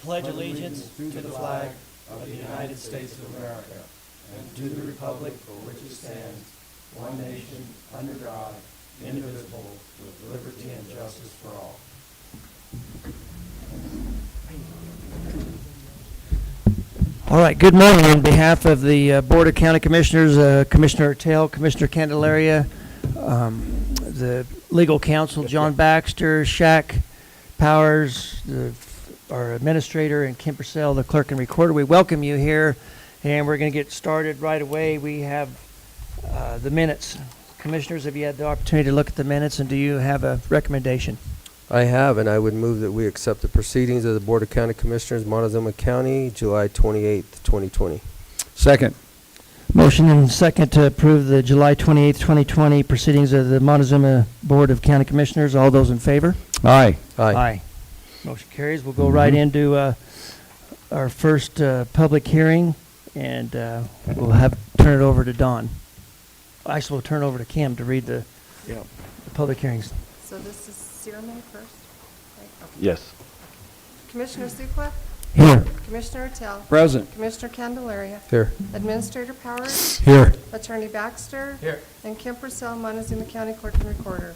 pledge allegiance to the flag of the United States of America and to the republic for which it stands, one nation, under God, indivisible, with liberty and justice for all. All right, good morning. On behalf of the Board of County Commissioners, Commissioner Ortell, Commissioner Candelaria, the legal counsel, John Baxter, Shaq Powers, our administrator, and Kim Purcell, the clerk and recorder, we welcome you here, and we're going to get started right away. We have the minutes. Commissioners, have you had the opportunity to look at the minutes, and do you have a recommendation? I have, and I would move that we accept the proceedings of the Board of County Commissioners, Montezuma County, July 28th, 2020. Second. Motion and second to approve the July 28th, 2020 proceedings of the Montezuma Board of County Commissioners. All those in favor? Aye. Aye. Motion carries. We'll go right into our first public hearing, and we'll turn it over to Don. Actually, we'll turn it over to Kim to read the public hearings. So this is Searman first? Right? Okay. Yes. Commissioner Sukla? Here. Commissioner Ortell? Present. Commissioner Candelaria? Here. Administrator Powers? Here. Attorney Baxter? Here. And Kim Purcell, Montezuma County Clerk and Recorder.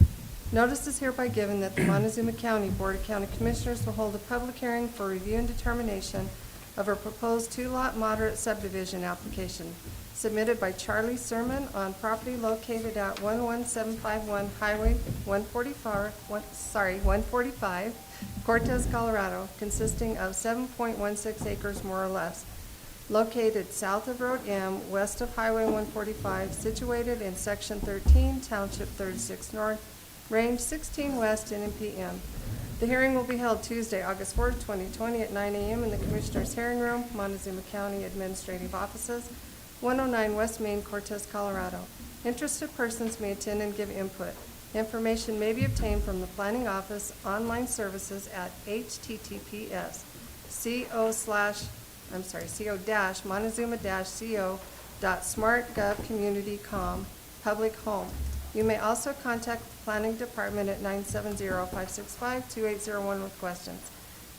Notice is hereby given that the Montezuma County Board of County Commissioners will hold a public hearing for review and determination of a proposed two-lot moderate subdivision application submitted by Charlie Sermon on property located at 11751 Highway 145, Cortez, Colorado, consisting of 7.16 acres more or less, located south of Road M, west of Highway 145, situated in Section 13, Township 36 North, Range 16 West, NMPM. The hearing will be held Tuesday, August 4th, 2020 at 9 a.m. in the Commissioner's Hearing Room, Montezuma County Administrative Offices, 109 West Main, Cortez, Colorado. Interested persons may attend and give input. Information may be obtained from the Planning Office online services at co-montezuma-co.smartgovcommunity.com public home. You may also contact the Planning Department at 970-565-2801 with questions.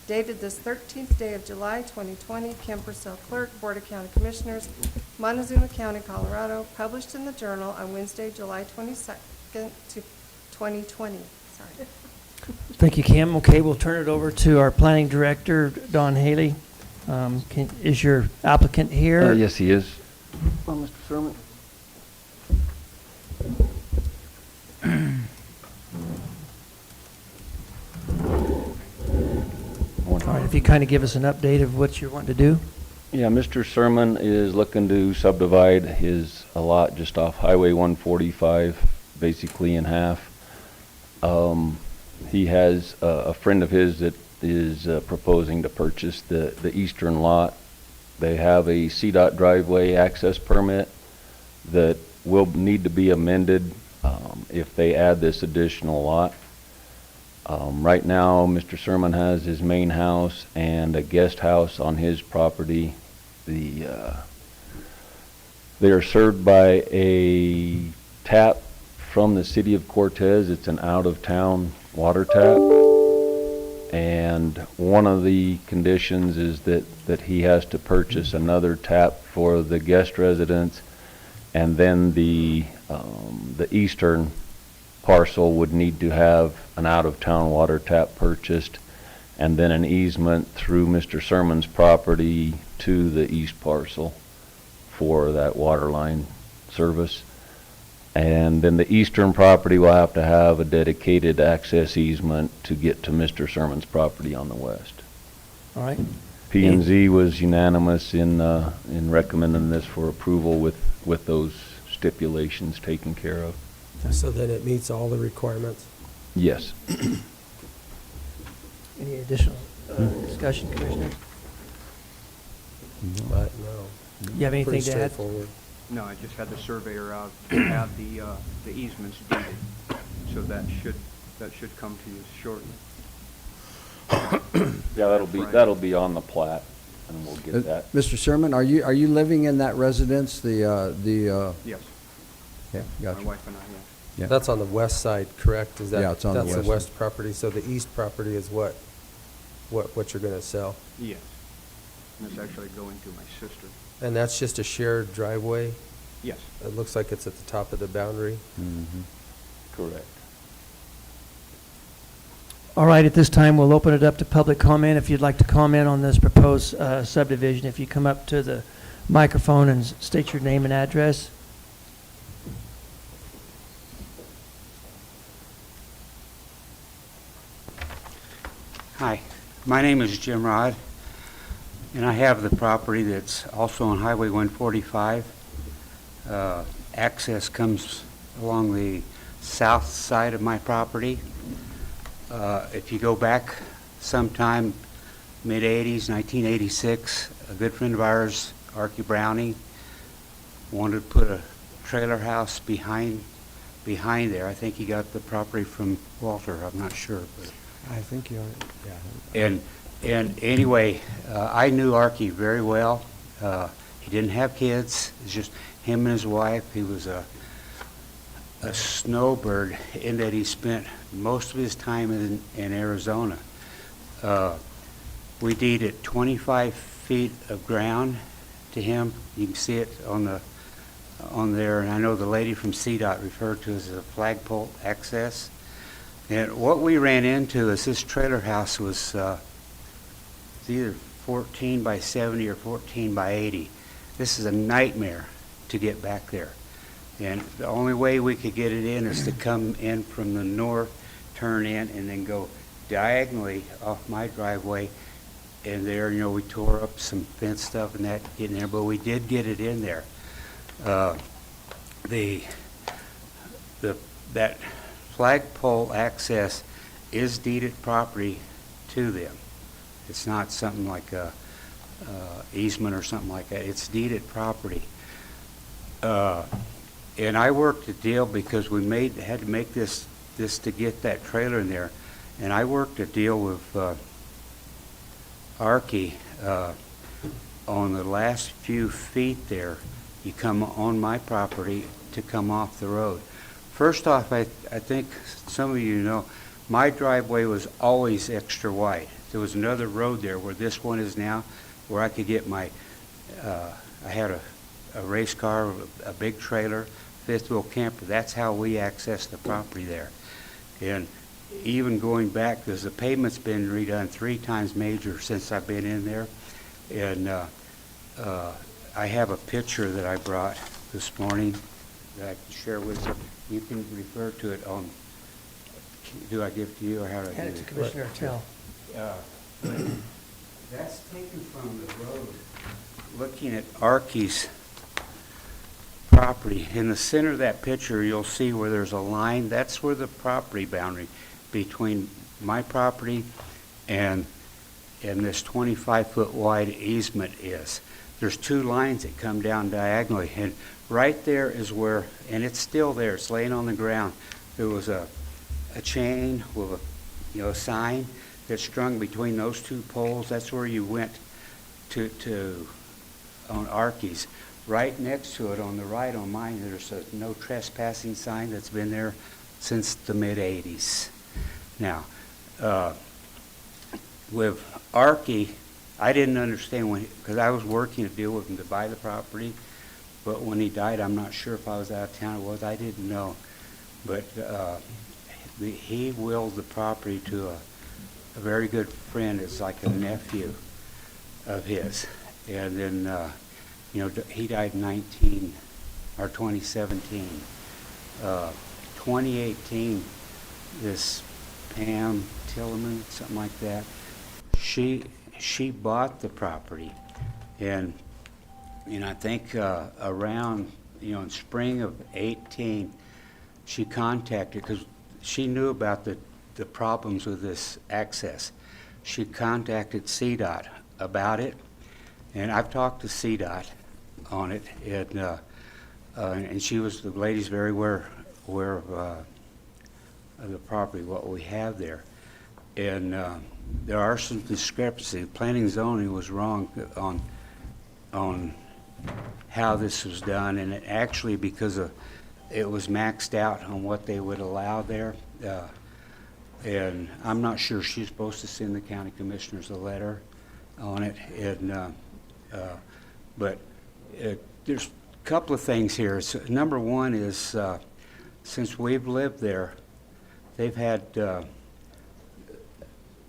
Dated this 13th day of July, 2020, Kim Purcell, Clerk, Board of County Commissioners, Montezuma County, Colorado, published in the Journal on Wednesday, July 22nd, 2020. Sorry. Thank you, Kim. Okay, we'll turn it over to our planning director, Don Haley. Is your applicant here? Yes, he is. Well, Mr. Sermon. All right, if you kind of give us an update of what you're wanting to do. Yeah, Mr. Sermon is looking to subdivide his lot just off Highway 145, basically in half. He has a friend of his that is proposing to purchase the eastern lot. They have a CDOT driveway access permit that will need to be amended if they add this additional lot. Right now, Mr. Sermon has his main house and a guest house on his property. They are served by a tap from the city of Cortez. It's an out-of-town water tap. And one of the conditions is that he has to purchase another tap for the guest residence, and then the eastern parcel would need to have an out-of-town water tap purchased, and then an easement through Mr. Sermon's property to the east parcel for that water line service. And then the eastern property will have to have a dedicated access easement to get to Mr. Sermon's property on the west. All right. P&Z was unanimous in recommending this for approval with those stipulations taken care of. So then it meets all the requirements? Yes. Any additional discussion, Commissioner? No. You have anything Pretty to add? straightforward. No, I just had the surveyor out to have the easements deeded, so that should come to you shortly. Yeah, that'll be on the plat, and we'll get that. Mr. Sermon, are you living in that residence, Yes, yeah, my gotcha. wife and I, yes. Yeah. That's on the west side, correct? Is that, Yeah, it's on the that's west. the west property, so the east property is what? what you're gonna sell? Yes. And it's actually going to my sister. And that's just a shared driveway? Yes. It looks like it's at the top of the boundary. Correct. All right, at this time, we'll open it up to public comment. If you'd like to comment on this proposed subdivision, if you come up to the microphone and state your name and address. Hi, my name is Jim Rod, and I have the property that's also on Highway 145. Access comes along the south side of my property. If you go back sometime, mid-'80s, 1986, a good friend of ours, Archie Browning, wanted to put a trailer house behind there. I think he got the property from Walter, I'm not sure. But I think you are, yeah. And anyway, I knew Archie very well. He didn't have kids. It's just him and his wife. He was a snowbird in that he spent most of his time in Arizona. We deeded 25 feet of ground to him. You can see it on there, and I know the lady from CDOT referred to it as a flagpole access. And what we ran into is this trailer house was either 14 by 70 or 14 by 80. This is a nightmare to get back there. And the only way we could get it in is to come in from the north, turn in, and then go diagonally off my driveway. And there, we tore up some fence stuff and that in there, but we did get it in there. That flagpole access is deeded property to them. It's not something like a easement or something like that. It's deeded property. And I worked a deal because we had to make this to get that trailer in there. And I worked a deal with Archie on the last few feet there. You come on my property to come off the road. First off, I think some of you know, my driveway was always extra wide. There was another road there where this one is now, where I could get my, I had a race car, a big trailer, fifth wheel camper. That's how we accessed the property there. And even going back, because the pavement's been redone 3 times major since I've been in there. And I have a picture that I brought this morning that I can share with you. You can refer to it on, do I give it to you or how do I do it? Hand it to Commissioner Tell. That's taken from the road, looking at Archie's property. In the center of that picture, you'll see where there's a line. That's where the property boundary between my property and this 25-foot wide easement is. There's 2 lines that come down diagonally, and right there is where, and it's still there, it's laying on the ground. There was a chain with a sign that's strung between those 2 poles. That's where you went to on Archie's. Right next to it on the right on mine, there's a no trespassing sign that's been there since the mid-'80s. Now, with Archie, I didn't understand because I was working a deal with him to buy the property, but when he died, I'm not sure if I was out of town or what. I didn't know. But he willed the property to a very good friend. It's like a nephew of his. And then, he died in 2017. 2018, this Pam Tillman, something like that, she bought the property, and I think around in spring of 18, she contacted, because she knew about the problems with this access. She contacted CDOT about it, and I've talked to CDOT on it, and the lady's very aware of the property, what we have there. And there are some discrepancies. Planning and zoning was wrong on how this was done, and it actually, because it was maxed out on what they would allow there. And I'm not sure she's supposed to send the county commissioners a letter on it. And, but there's a couple of things here. So, number one is, since we've lived there, they've had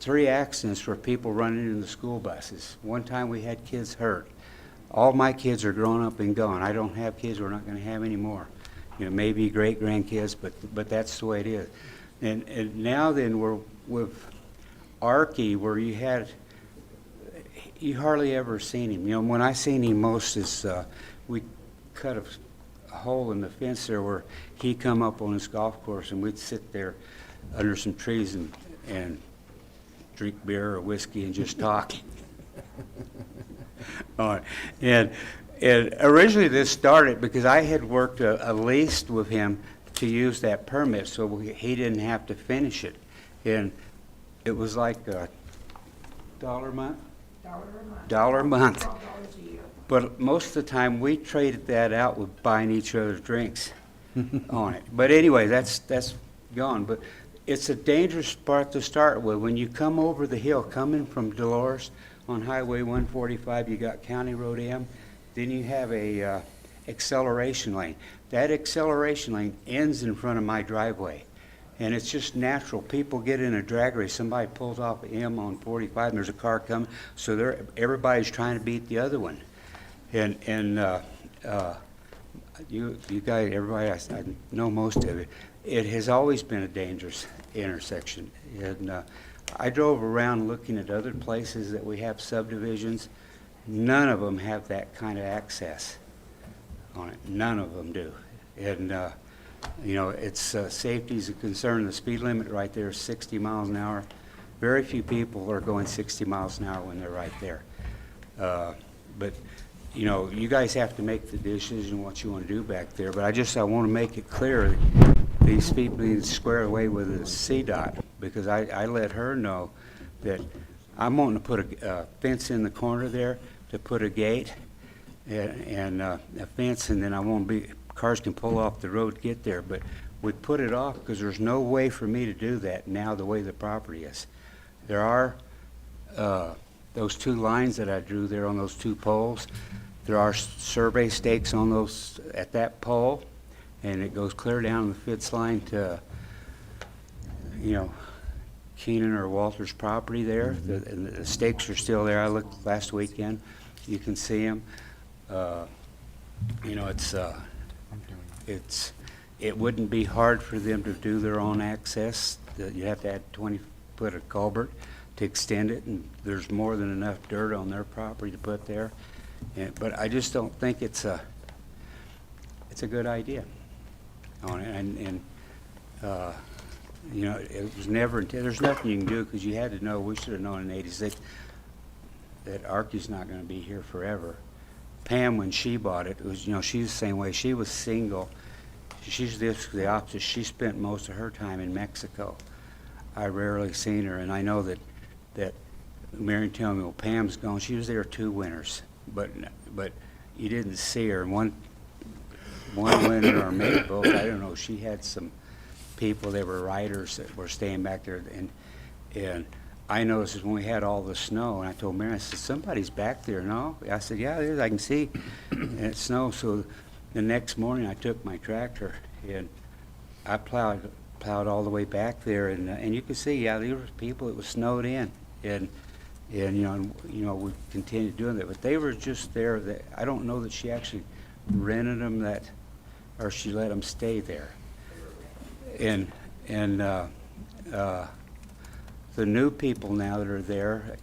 3 accidents where people running into the school buses. One time we had kids hurt. All my kids are grown up and gone. I don't have kids. We're not going to have any more. You know, maybe great-grandkids, but that's the way it is. And now then we're with Archie, where you hardly ever seen him. You know, when I seen him most is we cut a hole in the fence there where he come up on his golf course, and we'd sit there under some trees and drink beer or whiskey and just talk. And originally this started because I had worked a lease with him to use that permit, so he didn't have to finish it. And it was like $1 a month? $1 a month. But most of the time, we traded that out with buying each other drinks on it. But anyway, that's gone. But it's a dangerous part to start with. When you come over the hill, coming from Dolores on Highway 145, you got County Road M. Then you have a acceleration lane. That acceleration lane ends in front of my driveway. And it's just natural. People get in a drag race. Somebody pulls off M on 45, and there's a car coming. So everybody's trying to beat the other one. And you guys, everybody, I know most of it. It has always been a dangerous intersection. And I drove around looking at other places that we have subdivisions. None of them have that kind of access on it. None of them do. And you know, it's safety is a concern. The speed limit right there is 60 miles an hour. Very few people are going 60 miles an hour when they're right there. But you know, you guys have to make the decision what you want to do back there. But I want to make it clear that these people need to square away with the CDOT, because I let her know that I'm wanting to put a fence in the corner there to put a gate and a fence, and then I won't be, cars can pull off the road to get there. But we put it off because there's no way for me to do that now the way the property is. There are those 2 lines that I drew there on those 2 poles. There are survey stakes on those at that pole, and it goes clear down the fence line to, you know, Keenan or Walter's property there. And the stakes are still there. I looked last weekend. You can see them. You know, it wouldn't be hard for them to do their own access. You have to add 20-foot of culvert to extend it, and there's more than enough dirt on their property to put there. But I just don't think it's a good idea on it. And you know, it was never intended. There's nothing you can do, because you had to know. We should have known in '86 that Archie's not going to be here forever. Pam, when she bought it, was, you know, she's the same way. She was single. She's the opposite. She spent most of her time in Mexico. I rarely seen her, and I know that Mary told me, well, Pam's gone. She was there 2 winters, but you didn't see her. One winter, or maybe both, I don't know. She had some people, they were riders that were staying back there, and I noticed when we had all the snow, and I told Mary, I said, somebody's back there, no? I said, yeah, there is, I can see, and it snowed. So the next morning I took my tractor, and I plowed all the way back there, and you could see, yeah, there were people that was snowed in, and you know, we continued doing that, but they were just there. That I don't know that she actually rented them or she let them stay there. And the new people now that are there,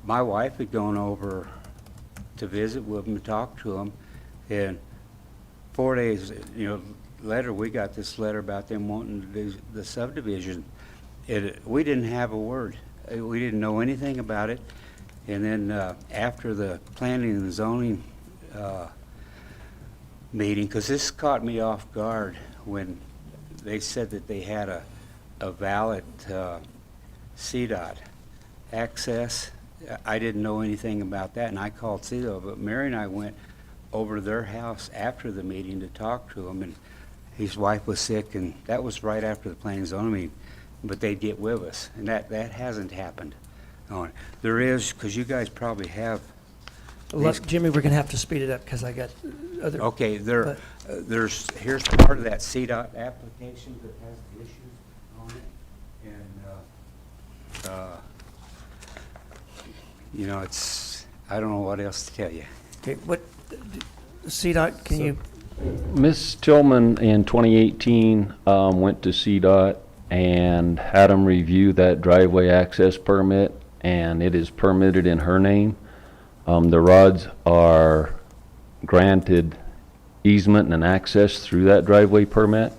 my wife had gone over to visit with them and talk to them, and 4 days, you know, later we got this letter about them wanting to do the subdivision. We didn't have a word. We didn't know anything about it. And then after the planning and zoning meeting, because this caught me off guard when they said that they had a valid CDOT access. I didn't know anything about that, and I called CDOT, but Mary and I went over to their house after the meeting to talk to him, and his wife was sick, and that was right after the planning and zoning meeting. but they'd get with us, and that hasn't happened on it. There is, because you guys probably have, Look, Jimmy, we're gonna have to speed it up because I got other. okay, but- here's part of that CDOT application that has the issues on it, and, you know, I don't know what else to tell you. Okay, what, CDOT, can you, Ms. Tillman in 2018 went to CDOT and had them review that driveway access permit, and it is permitted in her name. The rods are granted easement and access through that driveway permit.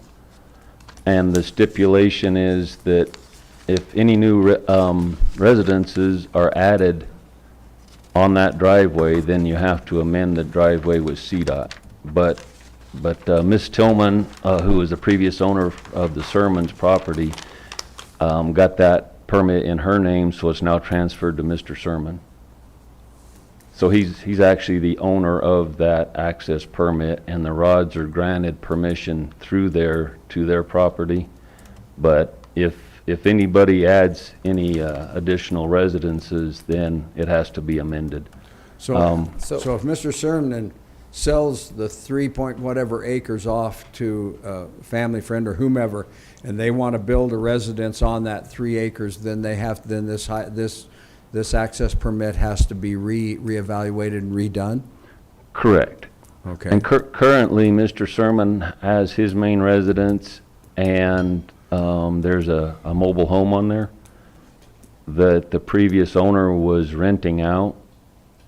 And the stipulation is that if any new residences are added on that driveway, then you have to amend the driveway with CDOT. But Ms. Tillman, who was the previous owner of the Sermon's property, got that permit in her name, so it's now transferred to Mr. Sermon. So he's actually the owner of that access permit, and the rods are granted permission through there to their property. But if anybody adds any additional residences, then it has to be amended. So if Mr. Sermon sells the 3 point whatever acres off to a family friend or whomever, and they want to build a residence on that 3 acres, then this access permit has to be reevaluated and redone? Correct. Okay. And currently, Mr. Sermon has his main residence, and there's a mobile home on there that the previous owner was renting out,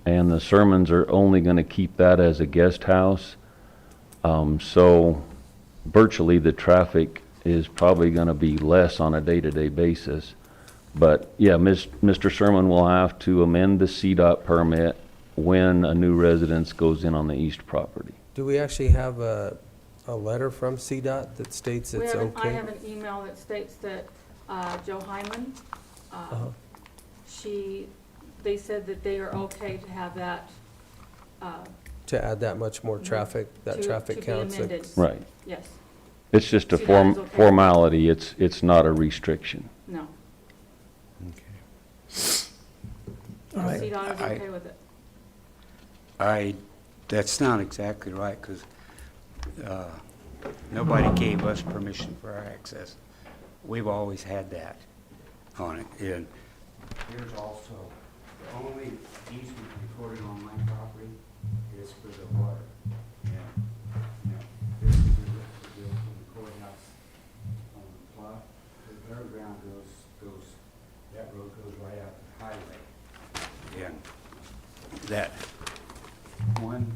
and the Sermons are only going to keep that as a guest house. So virtually the traffic is probably going to be less on a day-to-day basis. But yeah, Mr. Sermon will have to amend the CDOT permit when a new residence goes in on the east property. Do we actually have a letter from CDOT that states it's okay? I have an email that states that Joe Hyman, they said that they are okay to have that. To add that much more traffic, that traffic count? To be amended. Right. Yes, It's just a CDOT is okay. formality. It's not a restriction. no. all right, CDOT is okay with it. That's not exactly right, because nobody gave us permission for our access. We've always had that on it. And here's also, the only easement recorded on my property is for the water. And, this is the deal from the courthouse on the plot. The underground goes, that road goes right out the highway. And that one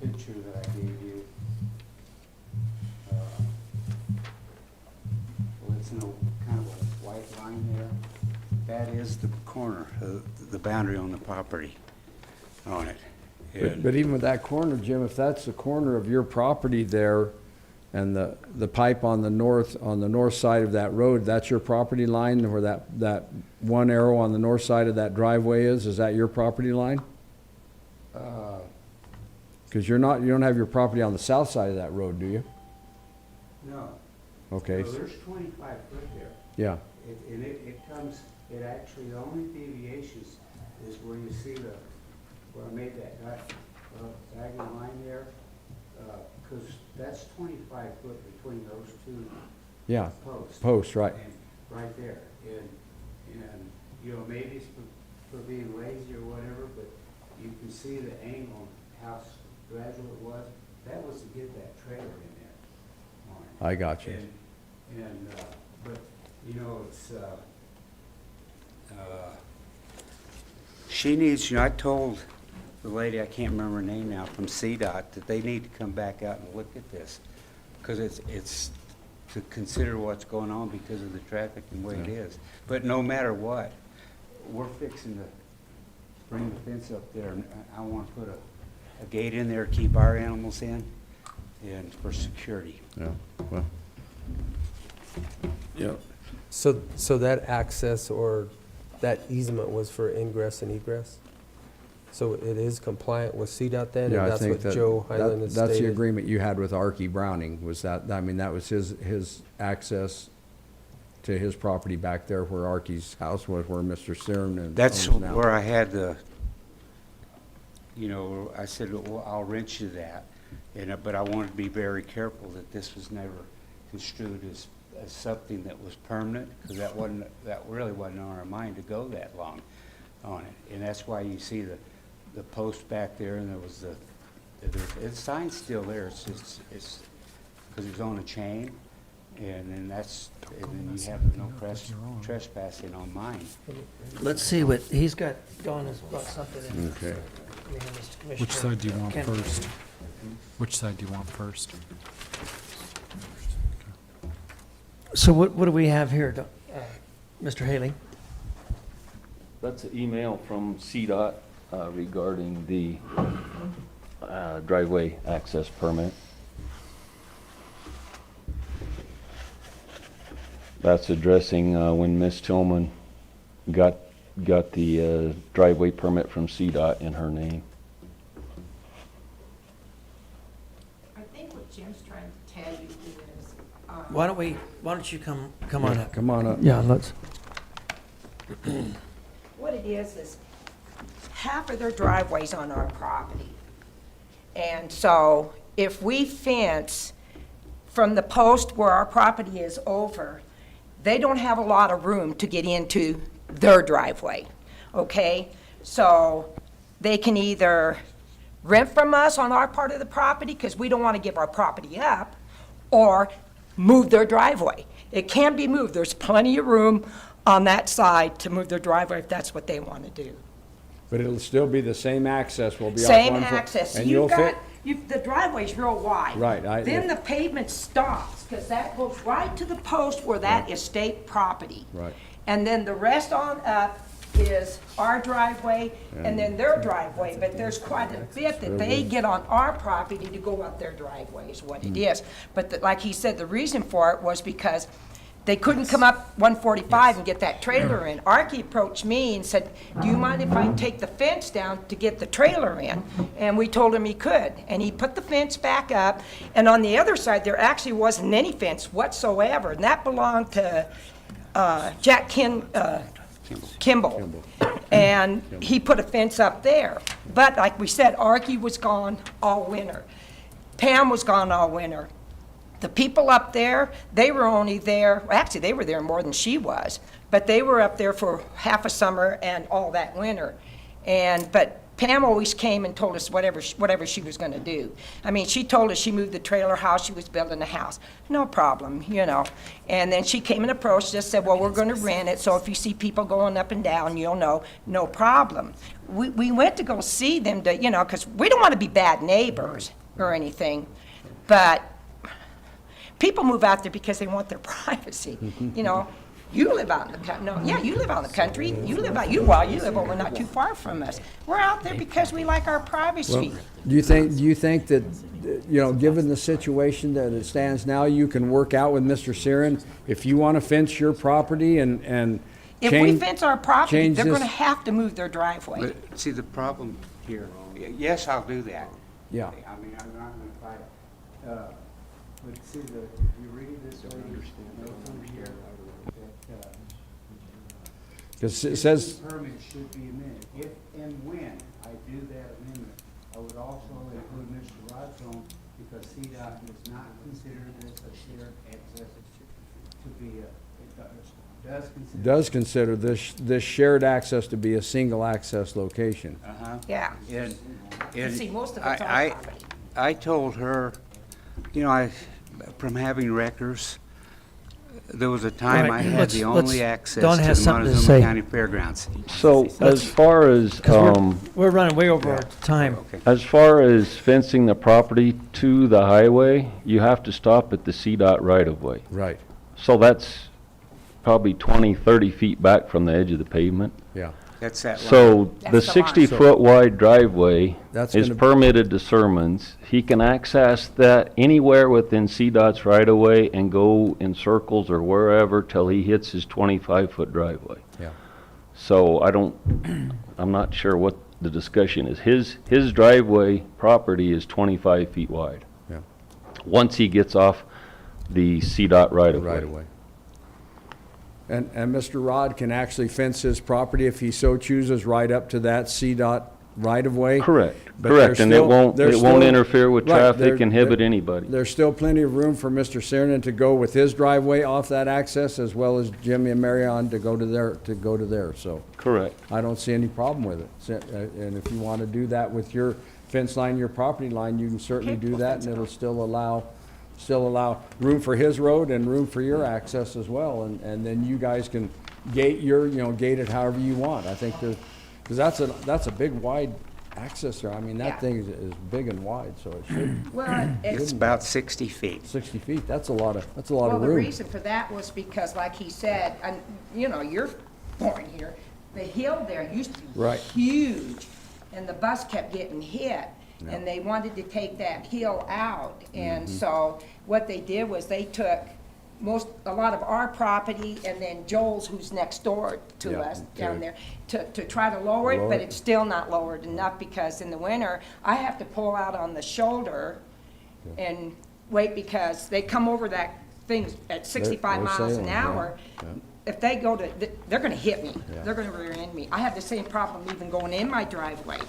picture that I gave you, well, it's in a kind of a white line there. That is the corner, the boundary on the property on it. But even with that corner, Jim, if that's the corner of your property there, and the pipe on the north side of that road, that's your property line, where that one arrow on the north side of that driveway is that your property line? Because you don't have your property on the south side of that road, do you? No. Okay. So there's 25 foot there. Yeah. It actually, the only deviations is where you see where I made that diagonal line there, because that's 25 foot between those two Yeah. posts. Post, right. And right there. And, you know, maybe it's for being lazy or whatever, but you can see the angle, how gradual it was. That was to get that trailer in there. on it. I got you. But, you know, it's, she needs, I told the lady, I can't remember her name now, from CDOT, that they need to come back out and look at this, because it's to consider what's going on because of the traffic and the way it is. But no matter what, we're fixing to bring the fence up there, and I want to put a gate in there to keep our animals in, and for security. Yeah, well. Yeah. So that access or that easement was for ingress and egress? So it is compliant with CDOT then? Yeah, And I that's think what that, Joe Highland has stated? that's the agreement you had with Archie Browning, was that, I mean, that was his access to his property back there where Archie's house was, where Mr. Serum and. That's owns now. where I had the, I said, well, I'll rent you that. But I wanted to be very careful that this was never construed as something that was permanent, because that really wasn't on our mind to go that long on it. And that's why you see the post back there, and there was the sign's still there. It's because it's on a chain, and then you have no trespassing on mine. Let's see what, he's got, Don has brought something in. Okay. Which side do you want first? Which side do you want first? So what do we have here, Mr. Haley? That's an email from CDOT regarding the driveway access permit. That's addressing when Ms. Tillman got the driveway permit from CDOT in her name. I think what Jim's trying to tell you is, Why don't you come on up? Come on up. Yeah, let's. what it is half of their driveway's on our property. And so if we fence from the post where our property is over, they don't have a lot of room to get into their driveway, okay? So they can either rent from us on our part of the property, because we don't want to give our property up, or move their driveway. It can be moved. There's plenty of room on that side to move their driveway if that's what they want to do. But it'll still be the same access, will be off Same one foot. access. And You've you'll fit, got, the driveway's real wide. Right, Then the pavement stops, because that goes right to the post where that is state property. Right. And then the rest on up is our driveway and then their driveway, but there's quite a bit that they get on our property to go up their driveway is what it is. But like he said, the reason for it was because they couldn't come up 145 and get that trailer in. Archie approached me and said, do you mind if I take the fence down to get the trailer in? And we told him he could. And he put the fence back up. And on the other side, there actually wasn't any fence whatsoever. And that belonged to Jack Kimball. And he put a fence up there. But like we said, Archie was gone all winter. Pam was gone all winter. The people up there, they were only there, actually, they were there more than she was, but they were up there for half a summer and all that winter. But Pam always came and told us whatever she was going to do. I mean, she told us she moved the trailer house, she was building a house. No problem, you know. And then she came and approached us, said, well, we're going to rent it, so if you see people going up and down, you'll know, no problem. We went to go see them to, you know, because we don't want to be bad neighbors or anything, but people move out there because they want their privacy, you know. You live out in the country. No, yeah, you live out in the country. You live over not too far from us. We're out there because we like our privacy. well, do you think that, you know, given the situation that it stands now, you can work out with Mr. Siren if you want to fence your property and If we fence our property, change they're this- going to have to move their driveway. But see, the problem here, yes, I'll do that. Yeah. I mean, I'm not going to fight it. But see, if you read this, I understand. Notes under here that, because it says, permit should be amended. If and when I do that amendment, I would also include Mr. Rod's own, because CDOT does not consider this a shared access to be does consider this shared access to be a single access location. Uh-huh. Yeah. And See, most of it's our I property. told her, you know, from having records, there was a time Right, I had let's- the let's- only access Dawn to has the something to Montezuma say. County Fairgrounds. So as far as, 'Cause we're running way over our time. Okay. as far as fencing the property to the highway, you have to stop at the CDOT right-of-way. Right, So that's probably 20, 30 feet back from the edge of the pavement. yeah. That's that line. So the That's the line. 60-foot wide driveway That's is gonna- permitted to Sermons. He can access that anywhere within CDOT's right-of-way and go in circles or wherever till he hits his 25-foot driveway. Yeah. So I'm not sure what the discussion is his driveway property is 25 feet wide. Yeah. Once he gets off the CDOT right of way. Right away. And Mr. Rod can actually fence his property if he so chooses right up to that CDOT right of way? Correct, But correct, there's and it still- won't, there's it won't still- interfere with right, traffic, inhibit anybody. There's still plenty of room for Mr. Cernan to go with his driveway off that access, as well as Jimmy and Marion to go to there, so. Correct. I don't see any problem with it. And if you want to do that with your fence line, your property line, you can certainly do that, and it'll still allow room for his road and room for your access as well, and then you guys can gate it however you want. I think because that's a big wide access there. I mean, Yeah. that thing is big and wide, so it should, Well, It's about 60 feet. 60 feet, that's a lot of well, the room. reason for that was because, like he said, and, you know, you're born here, the hill there used to be Right. huge, and the bus kept getting hit, and they wanted to take that hill out, and so what they did was they took a lot of our property, and then Joel's, who's next door to Yeah, us down okay. there, to try to lower it, Lower but it. it's still not lowered enough, because in the winter, I have to pull out on the shoulder and wait, because they come over that thing at 65 they're miles an sailing, hour. yeah. If they go to, they're gonna hit me. Yeah. They're gonna rear end me. I have the same problem even going in my driveway.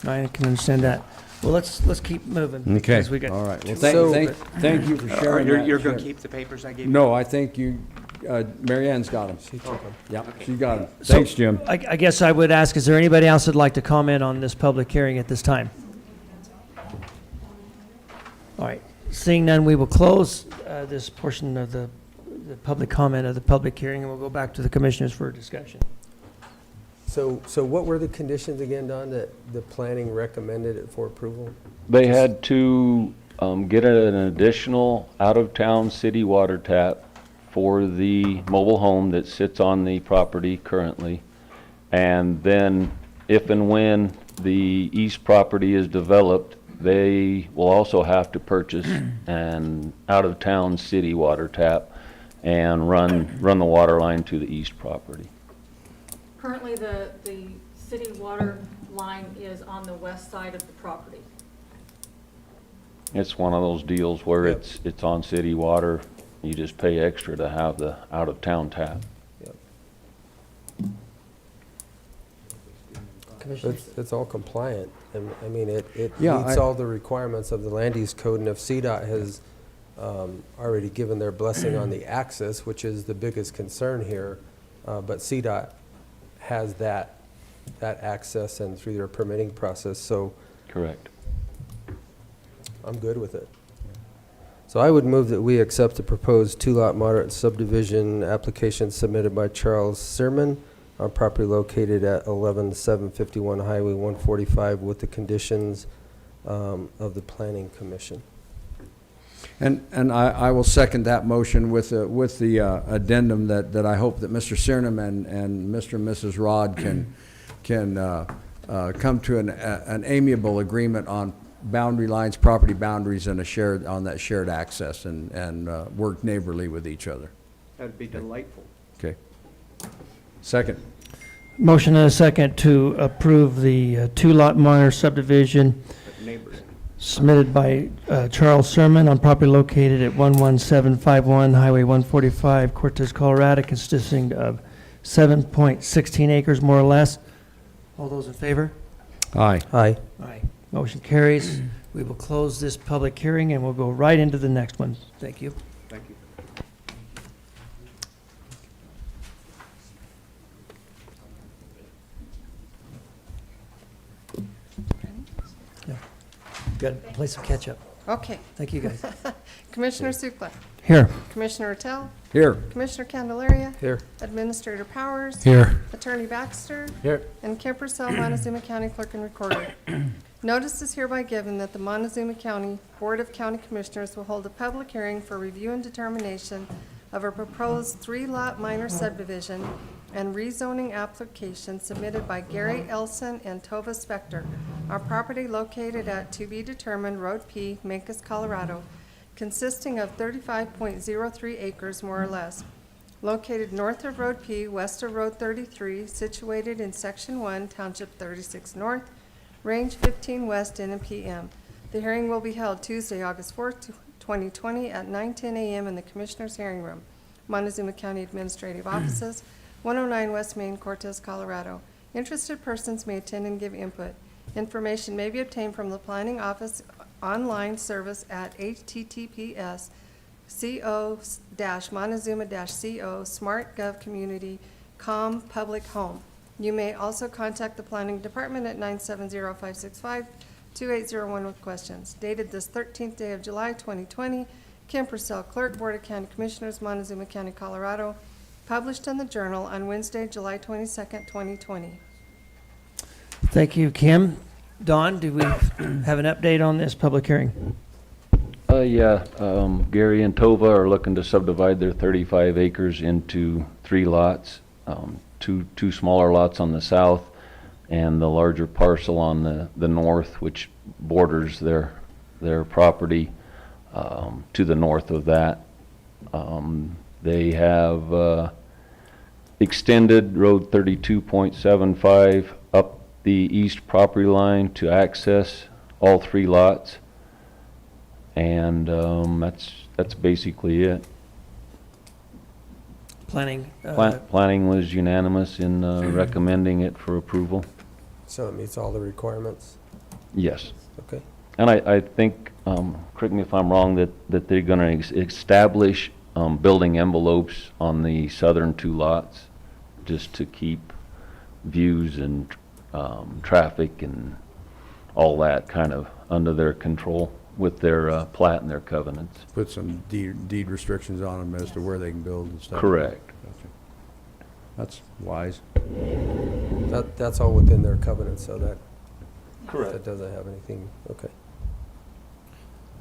I can understand that. Well, let's keep moving. Okay, because we got all right. Well, So- thank you for sharing that. You're going to keep the papers I gave you? No, I think Mary Ann's got them. Yeah, she got them. So, Thanks, Jim. I guess I would ask, is there anybody else that'd like to comment on this public hearing at this time? All right, seeing none, we will close this portion of the public comment of the public hearing, and we'll go back to the commissioners for a discussion. So what were the conditions again, Don, that the planning recommended it for approval? They had to get an additional out-of-town city water tap for the mobile home that sits on the property currently. And then if and when the east property is developed, they will also have to purchase an out-of-town city water tap and run the water line to the east property. Currently, the city water line is on the west side of the property. It's one of those deals where Yep. it's on city water, you just pay extra to have the out-of-town tap. It's all compliant. I mean, it Yeah, meets I- all the requirements of the land use code, and if CDOT has already given their blessing on the access, which is the biggest concern here, but CDOT has that access and through their permitting process, so Correct. I'm good with it. So I would move that we accept the proposed two-lot moderate subdivision application submitted by Charles Searman on property located at 11751 Highway 145 with the conditions of the Planning Commission. And I will second that motion with the addendum that I hope that Mr. Cernum and Mr. and Mrs. Rod can come to an amiable agreement on boundary lines, property boundaries, and on that shared access, and work neighborly with each other. That'd be delightful. Okay. Second. Motion and a second to approve the two-lot minor subdivision But neighbors. submitted by Charles Sermon on property located at 11751 Highway 145, Cortez, Colorado, consisting of 7.16 acres, more or less. All those in favor? Aye. Aye. Aye. Motion carries. We will close this public hearing, and we'll go right into the next one. Thank you. Thank you. Got to play some catch-up. Okay. Thank you, guys. Commissioner Sukla, Here. Commissioner Attell, Here. Commissioner Candelaria, Here. Administrator Powers, Here. Attorney Baxter, Here. and Kim Purcell, Montezuma County Clerk and Recorder. Notice is hereby given that the Montezuma County Board of County Commissioners will hold a public hearing for review and determination of a proposed three-lot minor subdivision and rezoning application submitted by Gary Elson and Tova Spector on property located at to be determined Road P, Mancos, Colorado, consisting of 35.03 acres more or less, located north of Road P, west of Road 33, situated in Section 1, Township 36 North, Range 15 West, NPM. The hearing will be held Tuesday, August 4th, 2020, at 9:10 a.m. in the Commissioners' Hearing Room, Montezuma County Administrative Offices, 109 West Main, Cortez, Colorado. Interested persons may attend and give input. Information may be obtained from the Planning Office online service at https://co-montezuma-co SmartGov Community Com Public Home. You may also contact the Planning Department at 970-565-2801 with questions. Dated this 13th day of July 2020, Kim Purcell, Clerk, Board of County Commissioners, Montezuma County, Colorado. Published in the Journal on Wednesday, July 22nd, 2020. Thank you, Kim. Don, do we have an update on this public hearing? Yeah, Gary and Tova are looking to subdivide their 35 acres into 3 lots, two smaller lots on the south and the larger parcel on the north, which borders their property to the north of that. They have extended Road 32.75 up the east property line to access all 3 lots, and that's basically it. Planning. Planning was unanimous in recommending it for approval. So it meets all the requirements? Yes. Okay. And I think, correct me if I'm wrong, that they're going to establish building envelopes on the southern 2 lots, just to keep views and traffic and all that kind of under their control with their plat and their covenants. Put some deed restrictions on them as to where they can build and stuff. Correct. Gotcha. That's wise. That's all within their covenant, so that Correct. doesn't have anything, okay.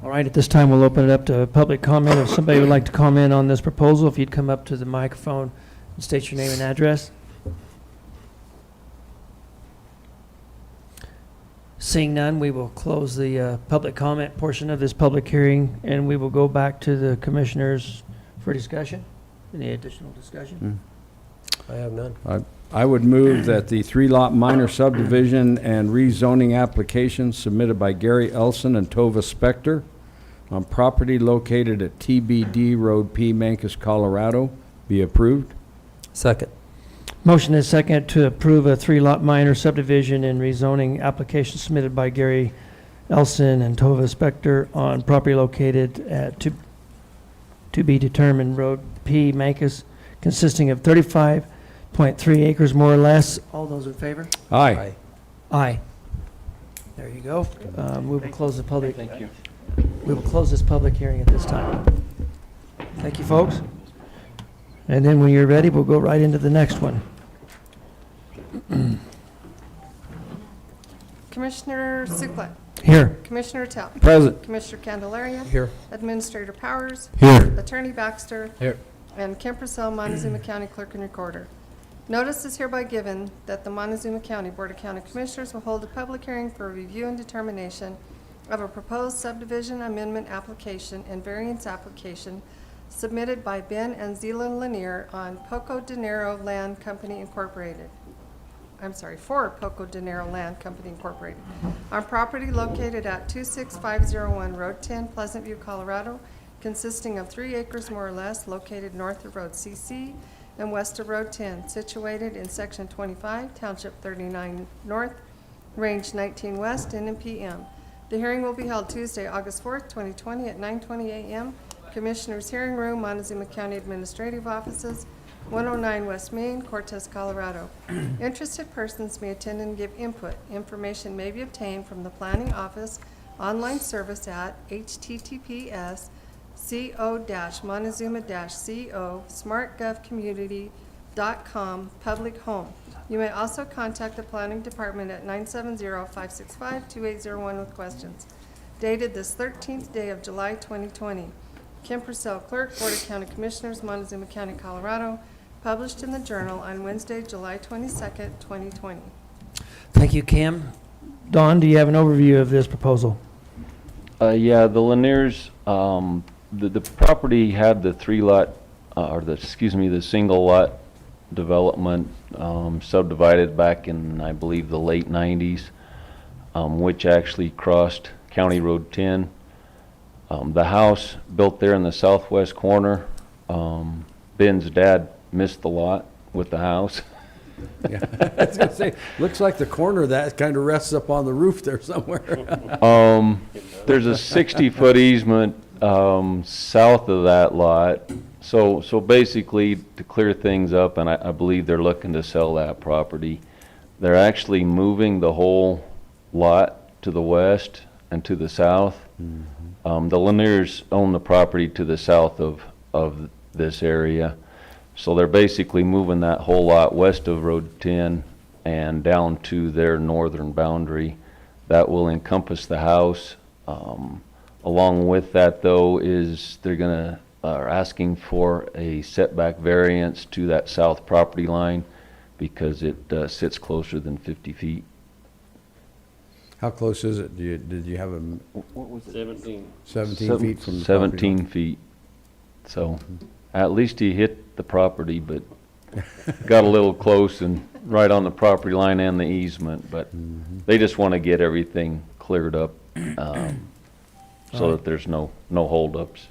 All right, at this time, we'll open it up to public comment. If somebody would like to comment on this proposal, if you'd come up to the microphone and state your name and address. Seeing none, we will close the public comment portion of this public hearing, and we will go back to the commissioners for discussion. Any additional discussion? I have none. I would move that the 3-lot minor subdivision and rezoning application submitted by Gary Elson and Tova Spector on property located at TBD Road P, Mancos, Colorado, be approved. Second. Motion is second to approve a 3-lot minor subdivision and rezoning application submitted by Gary Elson and Tova Spector on property located at to be determined Road P, Mancos, consisting of 35.3 acres more or less. All those in favor? Aye. Aye. There you go. We will close the public. Thank you. We will close this public hearing at this time. Thank you, folks. And then when you're ready, we'll go right into the next one. Commissioner Suplet, Here. Commissioner Tell, Present. Commissioner Candelaria, Here. Administrator Powers, Here. Attorney Baxter, Here. and Kim Purcell, Montezuma County Clerk and Recorder. Notice is hereby given that the Montezuma County Board of County Commissioners will hold a public hearing for review and determination of a proposed subdivision amendment application and variance application submitted by Ben and Zela Lanier on Poco de Niro Land Company Incorporated. I'm sorry, for Poco de Niro Land Company Incorporated, on property located at 26501 Road 10, Pleasant View, Colorado, consisting of 3 acres more or less, located north of Road CC and west of Road 10, situated in Section 25, Township 39 North, Range 19 West, NPM. The hearing will be held Tuesday, August 4th, 2020 at 9:20 a.m. Commissioners' Hearing Room, Montezuma County Administrative Offices, 109 West Main, Cortez, Colorado. Interested persons may attend and give input. Information may be obtained from the Planning Office online service at https://co-montezuma-co smartgovcommunity.com public home. You may also contact the Planning Department at 970-565-2801 with questions. Dated this 13th day of July 2020. Kim Purcell, Clerk, Board of County Commissioners, Montezuma County, Colorado. Published in the Journal on Wednesday, July 22nd, 2020. Thank you, Kim. Don, do you have an overview of this proposal? Yeah, the Laniers, the property had the 3-lot the single lot development subdivided back in, I believe, the late 90s, which actually crossed County Road 10. The house built there in the southwest corner, Ben's dad missed the lot with the house. Yeah, I was gonna say, looks like the corner of that kind of rests up on the roof there somewhere. There's a 60-foot easement south of that lot. So basically, to clear things up, and I believe they're looking to sell that property, they're actually moving the whole lot to the west and to the south. The Laniers own the property to the south of this area. So they're basically moving that whole lot west of Road 10 and down to their northern boundary. That will encompass the house. Along with that, though, is are asking for a setback variance to that south property line because it sits closer than 50 feet. How close is it? Did you have a? What was it? 17 feet from the property 17 line? feet. So at least he hit the property, but got a little close and right on the property line and the easement. But they just want to get everything cleared up so that there's no holdups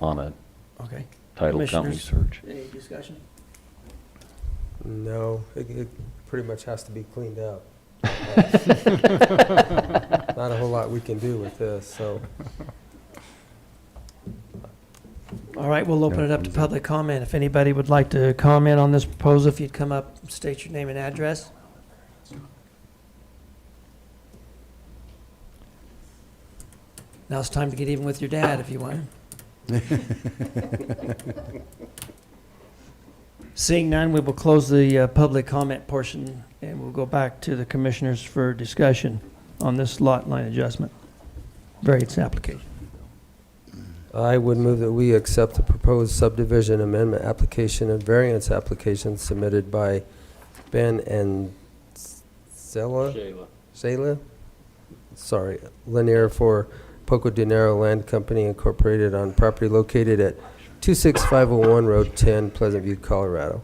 on a Okay. title company search. Any discussion? No, it pretty much has to be cleaned up. Not a whole lot we can do with this, so. All right, we'll open it up to public comment. If anybody would like to comment on this proposal, if you'd come up, state your name and address. Now it's time to get even with your dad if you want. Seeing none, we will close the public comment portion and we'll go back to the commissioners for discussion on this lot line adjustment variance application. I would move that we accept the proposed subdivision amendment application and variance application submitted by Ben and Shayla? Sorry, Lanier for Poco de Niro Land Company Incorporated on property located at 26501 Road 10, Pleasant View, Colorado.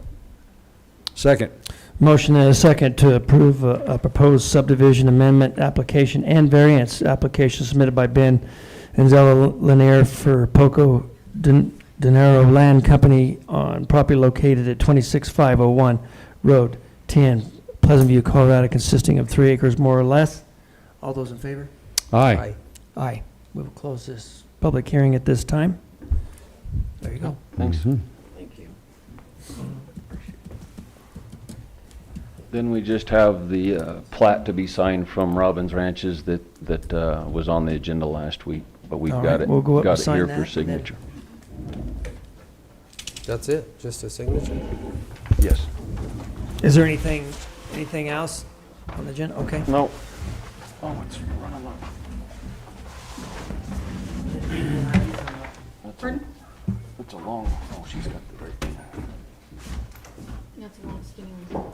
Second. Motion and a second to approve a proposed subdivision amendment application and variance application submitted by Ben and Zella Lanier for Poco de Niro Land Company on property located at 26501 Road 10, Pleasant View, Colorado, consisting of 3 acres more or less. All those in favor? Aye. Aye. We will close this public hearing at this time. There you go. Thanks. Thank you. Then we just have the plat to be signed from Robbins Ranches that was on the agenda last week, but we've All got right, it, we'll go up and got it sign here that for and then- signature. That's it, just a signature? Yes. Is there anything else on the agenda? Okay. No. Oh, it's running low. Pardon? It's a long, oh, she's got the right thing. That's a long skinny one.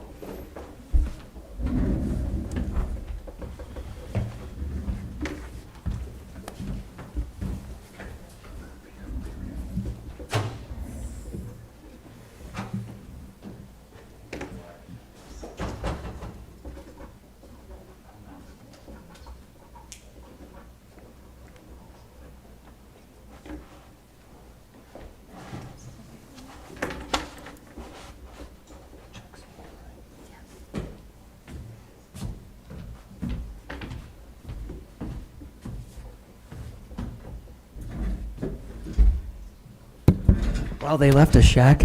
Well, they left us, Shaq.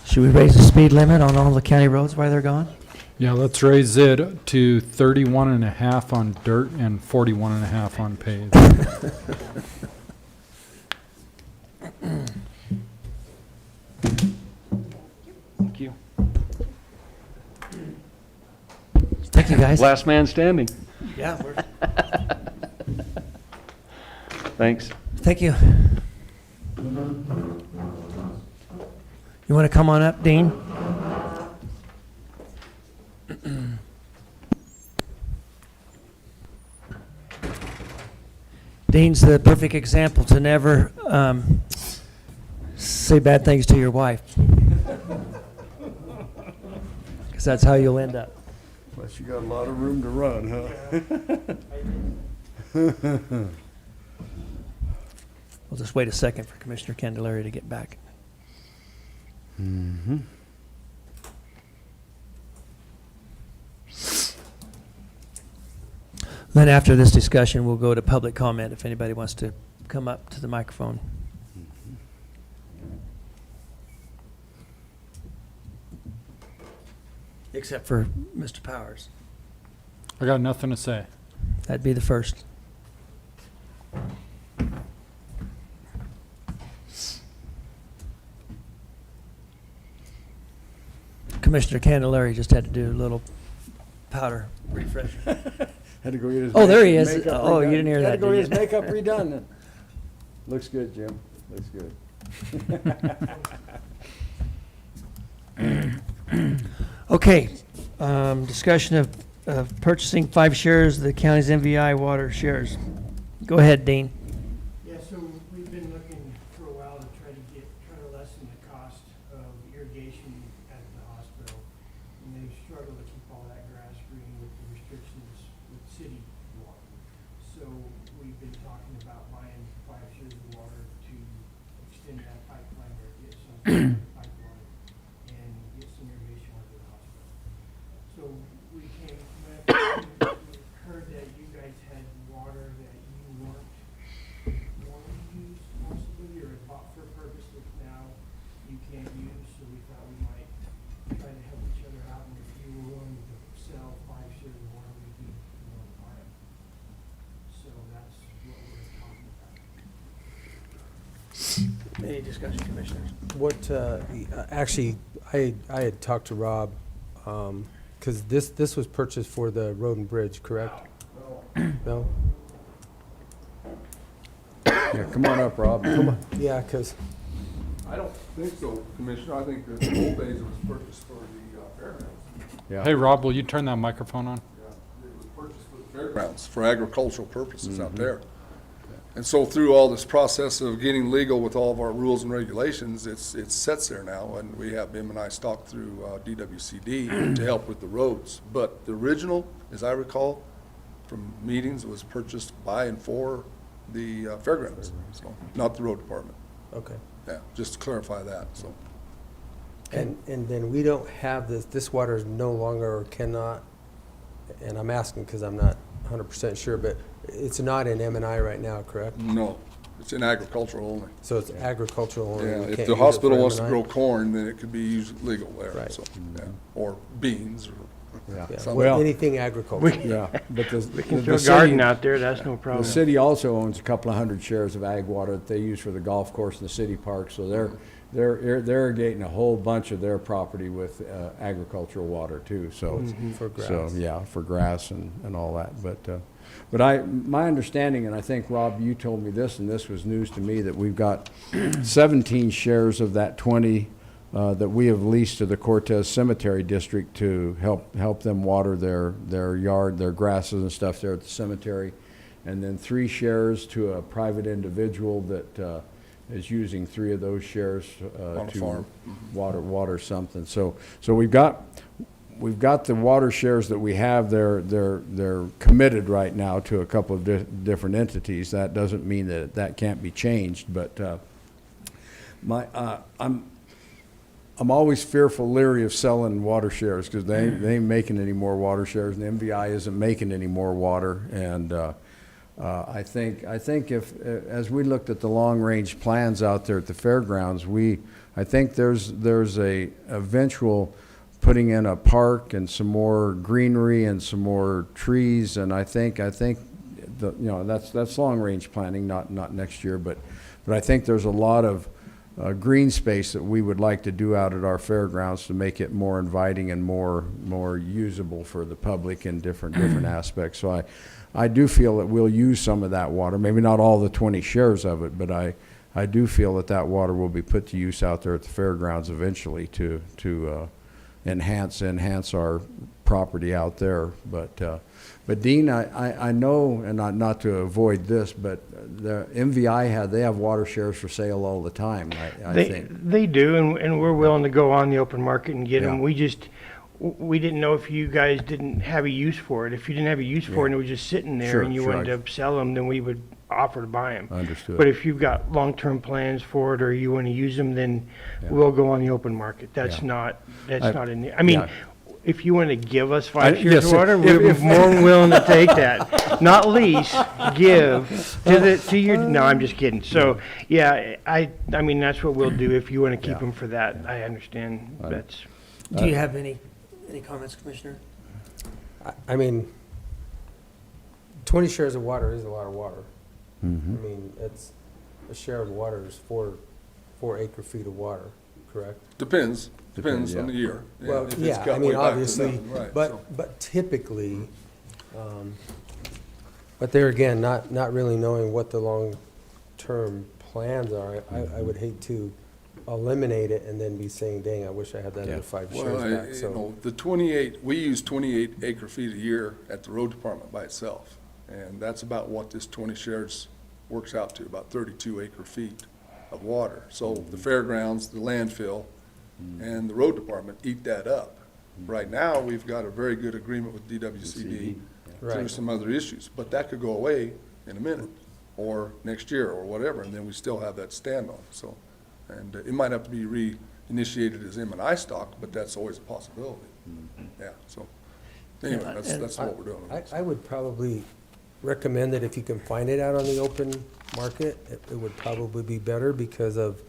Should we raise the speed limit on all the county roads while they're gone? Yeah, let's raise it to 31.5 on dirt and 41.5 on paved. Thank you. Thank you, guys. Last man standing. Yeah. Thanks. Thank you. You want to come on up, Dean? Dean's the perfect example to never say bad things to your wife. Because that's how you'll end up. Plus you got a lot of room to run, huh? We'll just wait a second for Commissioner Candelaria to get back. Mm-hmm. Then after this discussion, we'll go to public comment if anybody wants to come up to the microphone. Except for Mr. Powers. I got nothing to say. That'd be the first. Commissioner Candelaria just had to do a little powder refresher. Had to go get his. Oh, there he is. makeup Oh, you redone. didn't hear that, Had to go did get his you? makeup redone. Looks good, Jim. Looks good. Okay, discussion of purchasing 5 shares of the county's MVI water shares. Go ahead, Dean. Yeah, so we've been looking for a while to try to lessen the cost of irrigation at the hospital. And they've struggled to keep all that grass green with the restrictions with city water. So we've been talking about buying 5 shares of water to extend that pipeline or get some pipeline and get some irrigation water to the hospital. So we heard that you guys had water that you weren't wanting to use possibly, or had bought for a purpose that now you can't use, so we thought we might try to help each other out, and if you were willing to sell 5 shares of water, we'd be willing to buy it. So that's what we're talking about. Any discussion, Commissioners? What, actually, I had talked to Rob, because this was purchased for the road and bridge, correct? No? Yeah, come on up, Rob. Come on. Yeah, because, I don't think so, Commissioner. I think that in the old days it was purchased for the fairgrounds. Yeah. Hey, Rob, will you turn that microphone on? Yeah, it was purchased for the fairgrounds, for agricultural purposes out there. And so through all this process of getting legal with all of our rules and regulations, it sits there now, and we have him and I stalked through DWCD to help with the roads. But the original, as I recall, from meetings, was purchased by and for the fairgrounds, so, not the road department. okay. Yeah, just to clarify that, so. And then we don't have this water is no longer or cannot, and I'm asking because I'm not 100% sure, but it's not in M&I right now, correct? No, it's in agricultural only. So it's agricultural only. Yeah, we if can't the use it hospital for wants to M&I? grow corn, then it could be used legal there, Right. so, yeah, or beans, or Yeah. Yeah, Some- Well- anything agricultural. Yeah, but the Throw a city- garden out there, that's no The problem. city also owns a couple of 100 shares of ag water that they use for the golf course and the city park, so they're irrigating a whole bunch of their property with agricultural water too, so. For grass. So, yeah, for grass and all that, but my understanding, and I think, Rob, you told me this, and this was news to me, that we've got 17 shares of that 20 that we have leased to the Cortez Cemetery District to help them water their yard, their grasses and stuff there at the cemetery. And then 3 shares to a private individual that is using 3 of those shares On a to farm. water something. So we've got the water shares that we have. They're committed right now to a couple of different entities. That doesn't mean that can't be changed, but I'm always fearful, leery of selling water shares because they ain't making any more water shares, and MVI isn't making any more water. And I think if as we looked at the long range plans out there at the fairgrounds, I think there's a eventual putting in a park and some more greenery and some more trees, and I think that's long range planning, not next year, but I think there's a lot of green space that we would like to do out at our fairgrounds to make it more inviting and more usable for the public in different aspects. So I do feel that we'll use some of that water, maybe not all the 20 shares of it, but I do feel that water will be put to use out there at the fairgrounds eventually to enhance our property out there. But But Dean, I know, and not to avoid this, but the MVI they have water shares for sale all the time, I think. They do, and we're willing to go on the open market and get them. Yeah. We didn't know if you guys didn't have a use for it. If you didn't have a use for it and it was just sitting there Sure, and you sure. wanted to sell them, then we would offer to buy them. Understood. But if you've got long-term plans for it or you want to use them, then Yeah. we'll go on the open market. That's Yeah. not in the, I mean, Yeah. if you want to give us 5 yes, years of water, we're more than willing to take that. Not lease, give to your, no, I'm just kidding. So, yeah, I mean, that's what we'll do if you want to keep Yeah. them for that. I understand. That's, Do you have any comments, Commissioner? I mean, 20 shares of water is a lot of water. I mean, it's, a share of water is 4 acre feet of water, correct? Depends Depends, on the year. Well, If it's yeah, got I way mean, back to obviously, nothing, right, so. but typically, but there again, not really knowing what the long-term plans are, I would hate to eliminate it and then be saying, dang, I wish I had that Yeah. other 5 Well, shares back, you so. know, we use 28 acre feet a year at the road department by itself. And that's about what this 20 shares works out to, about 32 acre feet of water. So the fairgrounds, the landfill, and the road department eat that up. Right now, we've got a very good agreement with DWCD through Right. some other issues, but that could go away in a minute, or next year, or whatever, and then we still have that to stand on, so. And it might have to be reinitiated as M&I stock, but that's always a possibility. Yeah, so, anyway, that's what we're doing. I would probably recommend that if you can find it out on the open market, it would probably be better because of,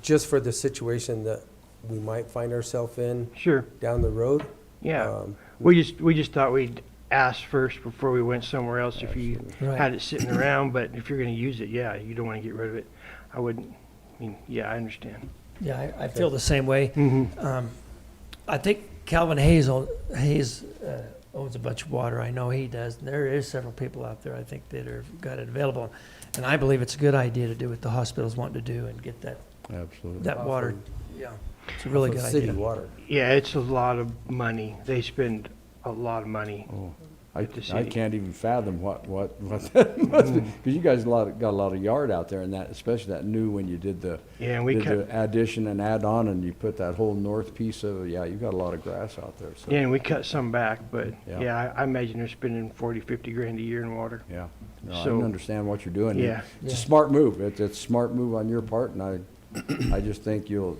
just for the situation that we might find ourselves in sure, down the road. yeah. We just thought we'd ask first before we went somewhere else if you Right. had it sitting around, but if you're going to use it, yeah, you don't want to get rid of it. I wouldn't, I mean, yeah, I understand. Yeah, I feel the same way. Mm-hmm. I think Calvin Hayes owns a bunch of water. I know he does. And there is several people out there, I think, that have got it available. And I believe it's a good idea to do what the hospital's wanting to do and get Absolutely. that water. Yeah, it's a really good City idea. water. Yeah, it's a lot of money. They spend a lot of money. Oh, At the I city. can't even fathom what that must be, because you guys got a lot of yard out there, and that, especially that new, when you did the Yeah, and we did cut, the addition and add on, and you put that whole north piece of, yeah, you got a lot of grass out there, so. yeah, and we cut some back, but Yeah. yeah, I imagine they're spending 40, 50 grand a year in water. Yeah, no, I So- can understand what you're doing. Yeah. It's a smart move. It's a smart move on your part, and I just think you'll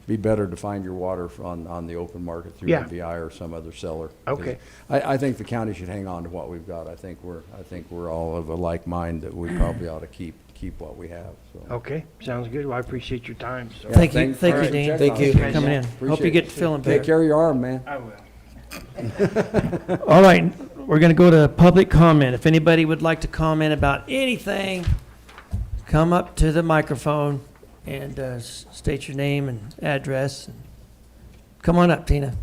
be better to find your water on the open market through Yeah. MVI or some other seller. Okay. I think the county should hang on to what we've got. I think we're all of a like mind that we probably ought to keep what we have, so. Okay, sounds good. Well, I appreciate your time, so. Yeah, Thank you, thanks. thank All you, right, Dean. check Thank on you. it. Thanks for coming in. Appreciate Hope you it. get feeling Take better. care of your arm, man. I will. All right, we're going to go to public comment. If anybody would like to comment about anything, come up to the microphone and state your name and address. Come on up, Tina.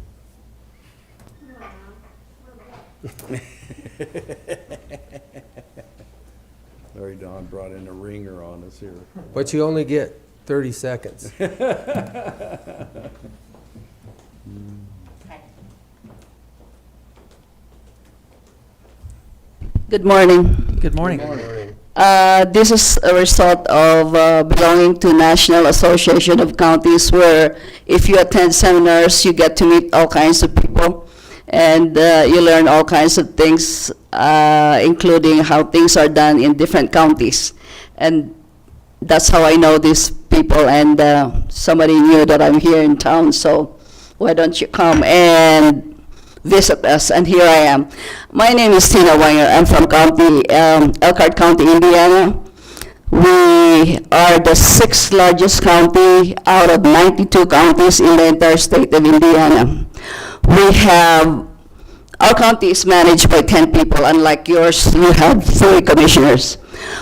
Larry Don brought in a ringer on us here. But you only get 30 seconds. Good morning. Good morning. This is a result of belonging to National Association of Counties, where if you attend seminars, you get to meet all kinds of people, and you learn all kinds of things, including how things are done in different counties. And that's how I know these people, and somebody knew that I'm here in town, so why don't you come and visit us, and here I am. My name is Tina Wenger. I'm from Elkhart County, Indiana. We are the 6th largest county out of 92 counties in the entire state of Indiana. Our county is managed by 10 people. Unlike yours, you have 3 commissioners.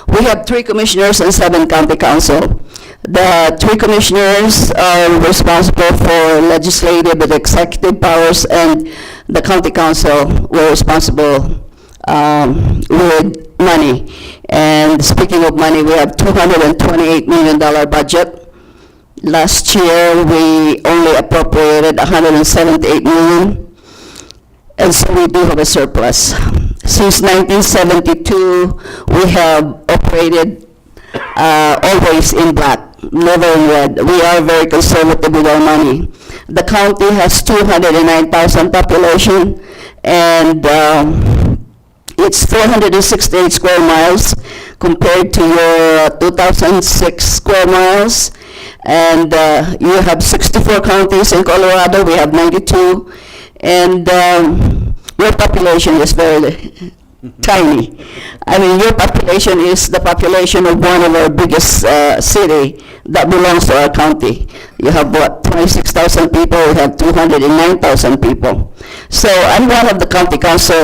We have 3 commissioners and 7 county council. The 3 commissioners are responsible for legislative and executive powers, and the county council were responsible with money. And speaking of money, we have $228 million budget. Last year, we only appropriated $178 million. and so we do have a surplus. Since 1972, we have operated always in black, never in red. We are very conservative with our money. The county has 209,000 population, and it's 468 square miles compared to your 2006 square miles. And you have 64 counties in Colorado, we have 92, and your population is very tiny. I mean, your population is the population of one of our biggest city that belongs to our county. You have, what, 26,000 people, we have 209,000 people. So I'm one of the county council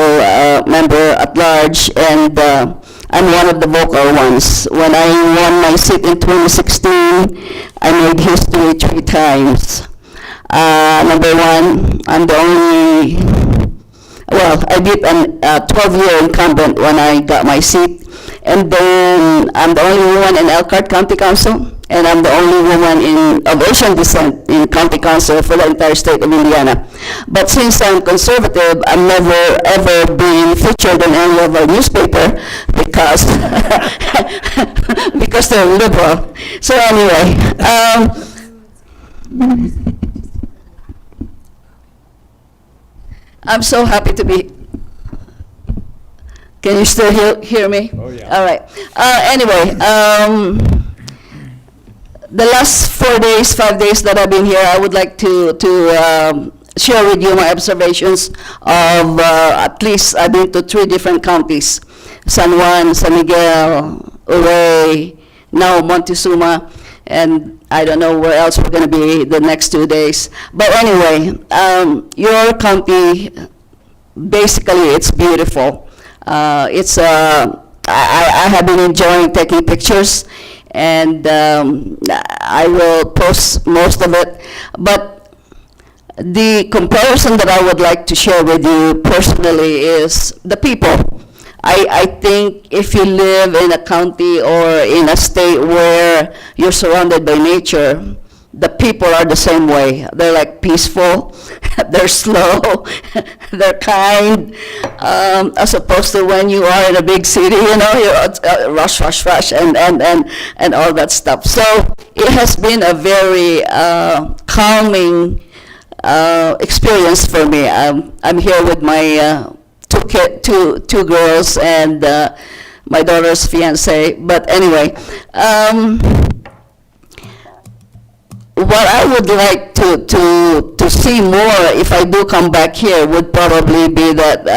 member at large, and I'm one of the vocal ones. When I won my seat in 2016, I made history 3 times. Number one, I'm the only, well, I did a 12-year incumbent when I got my seat, and then I'm the only woman in Elkhart County Council, and I'm the only woman of Asian descent in County Council for the entire state of Indiana. But since I'm conservative, I've never ever been featured in any of our newspaper because because they're liberal. So anyway, I'm so happy to be. Can you still hear me? Oh, yeah. All right. Anyway, the last 4 days, 5 days that I've been here, I would like to share with you my observations of at least I've been to 3 different counties: San Juan, San Miguel, Uray, now Montezuma, and I don't know where else we're going to be the next 2 days. But anyway, your county, basically, it's beautiful. I have been enjoying taking pictures, and I will post most of it. But the comparison that I would like to share with you personally is the people. I think if you live in a county or in a state where you're surrounded by nature, the people are the same way. They're like peaceful, they're slow, they're kind, as opposed to when you are in a big city, you know, you're rush, and all that stuff. So it has been a very calming experience for me. I'm here with my two girls and my daughter's fiance. But anyway, what I would like to see more if I do come back here would probably be that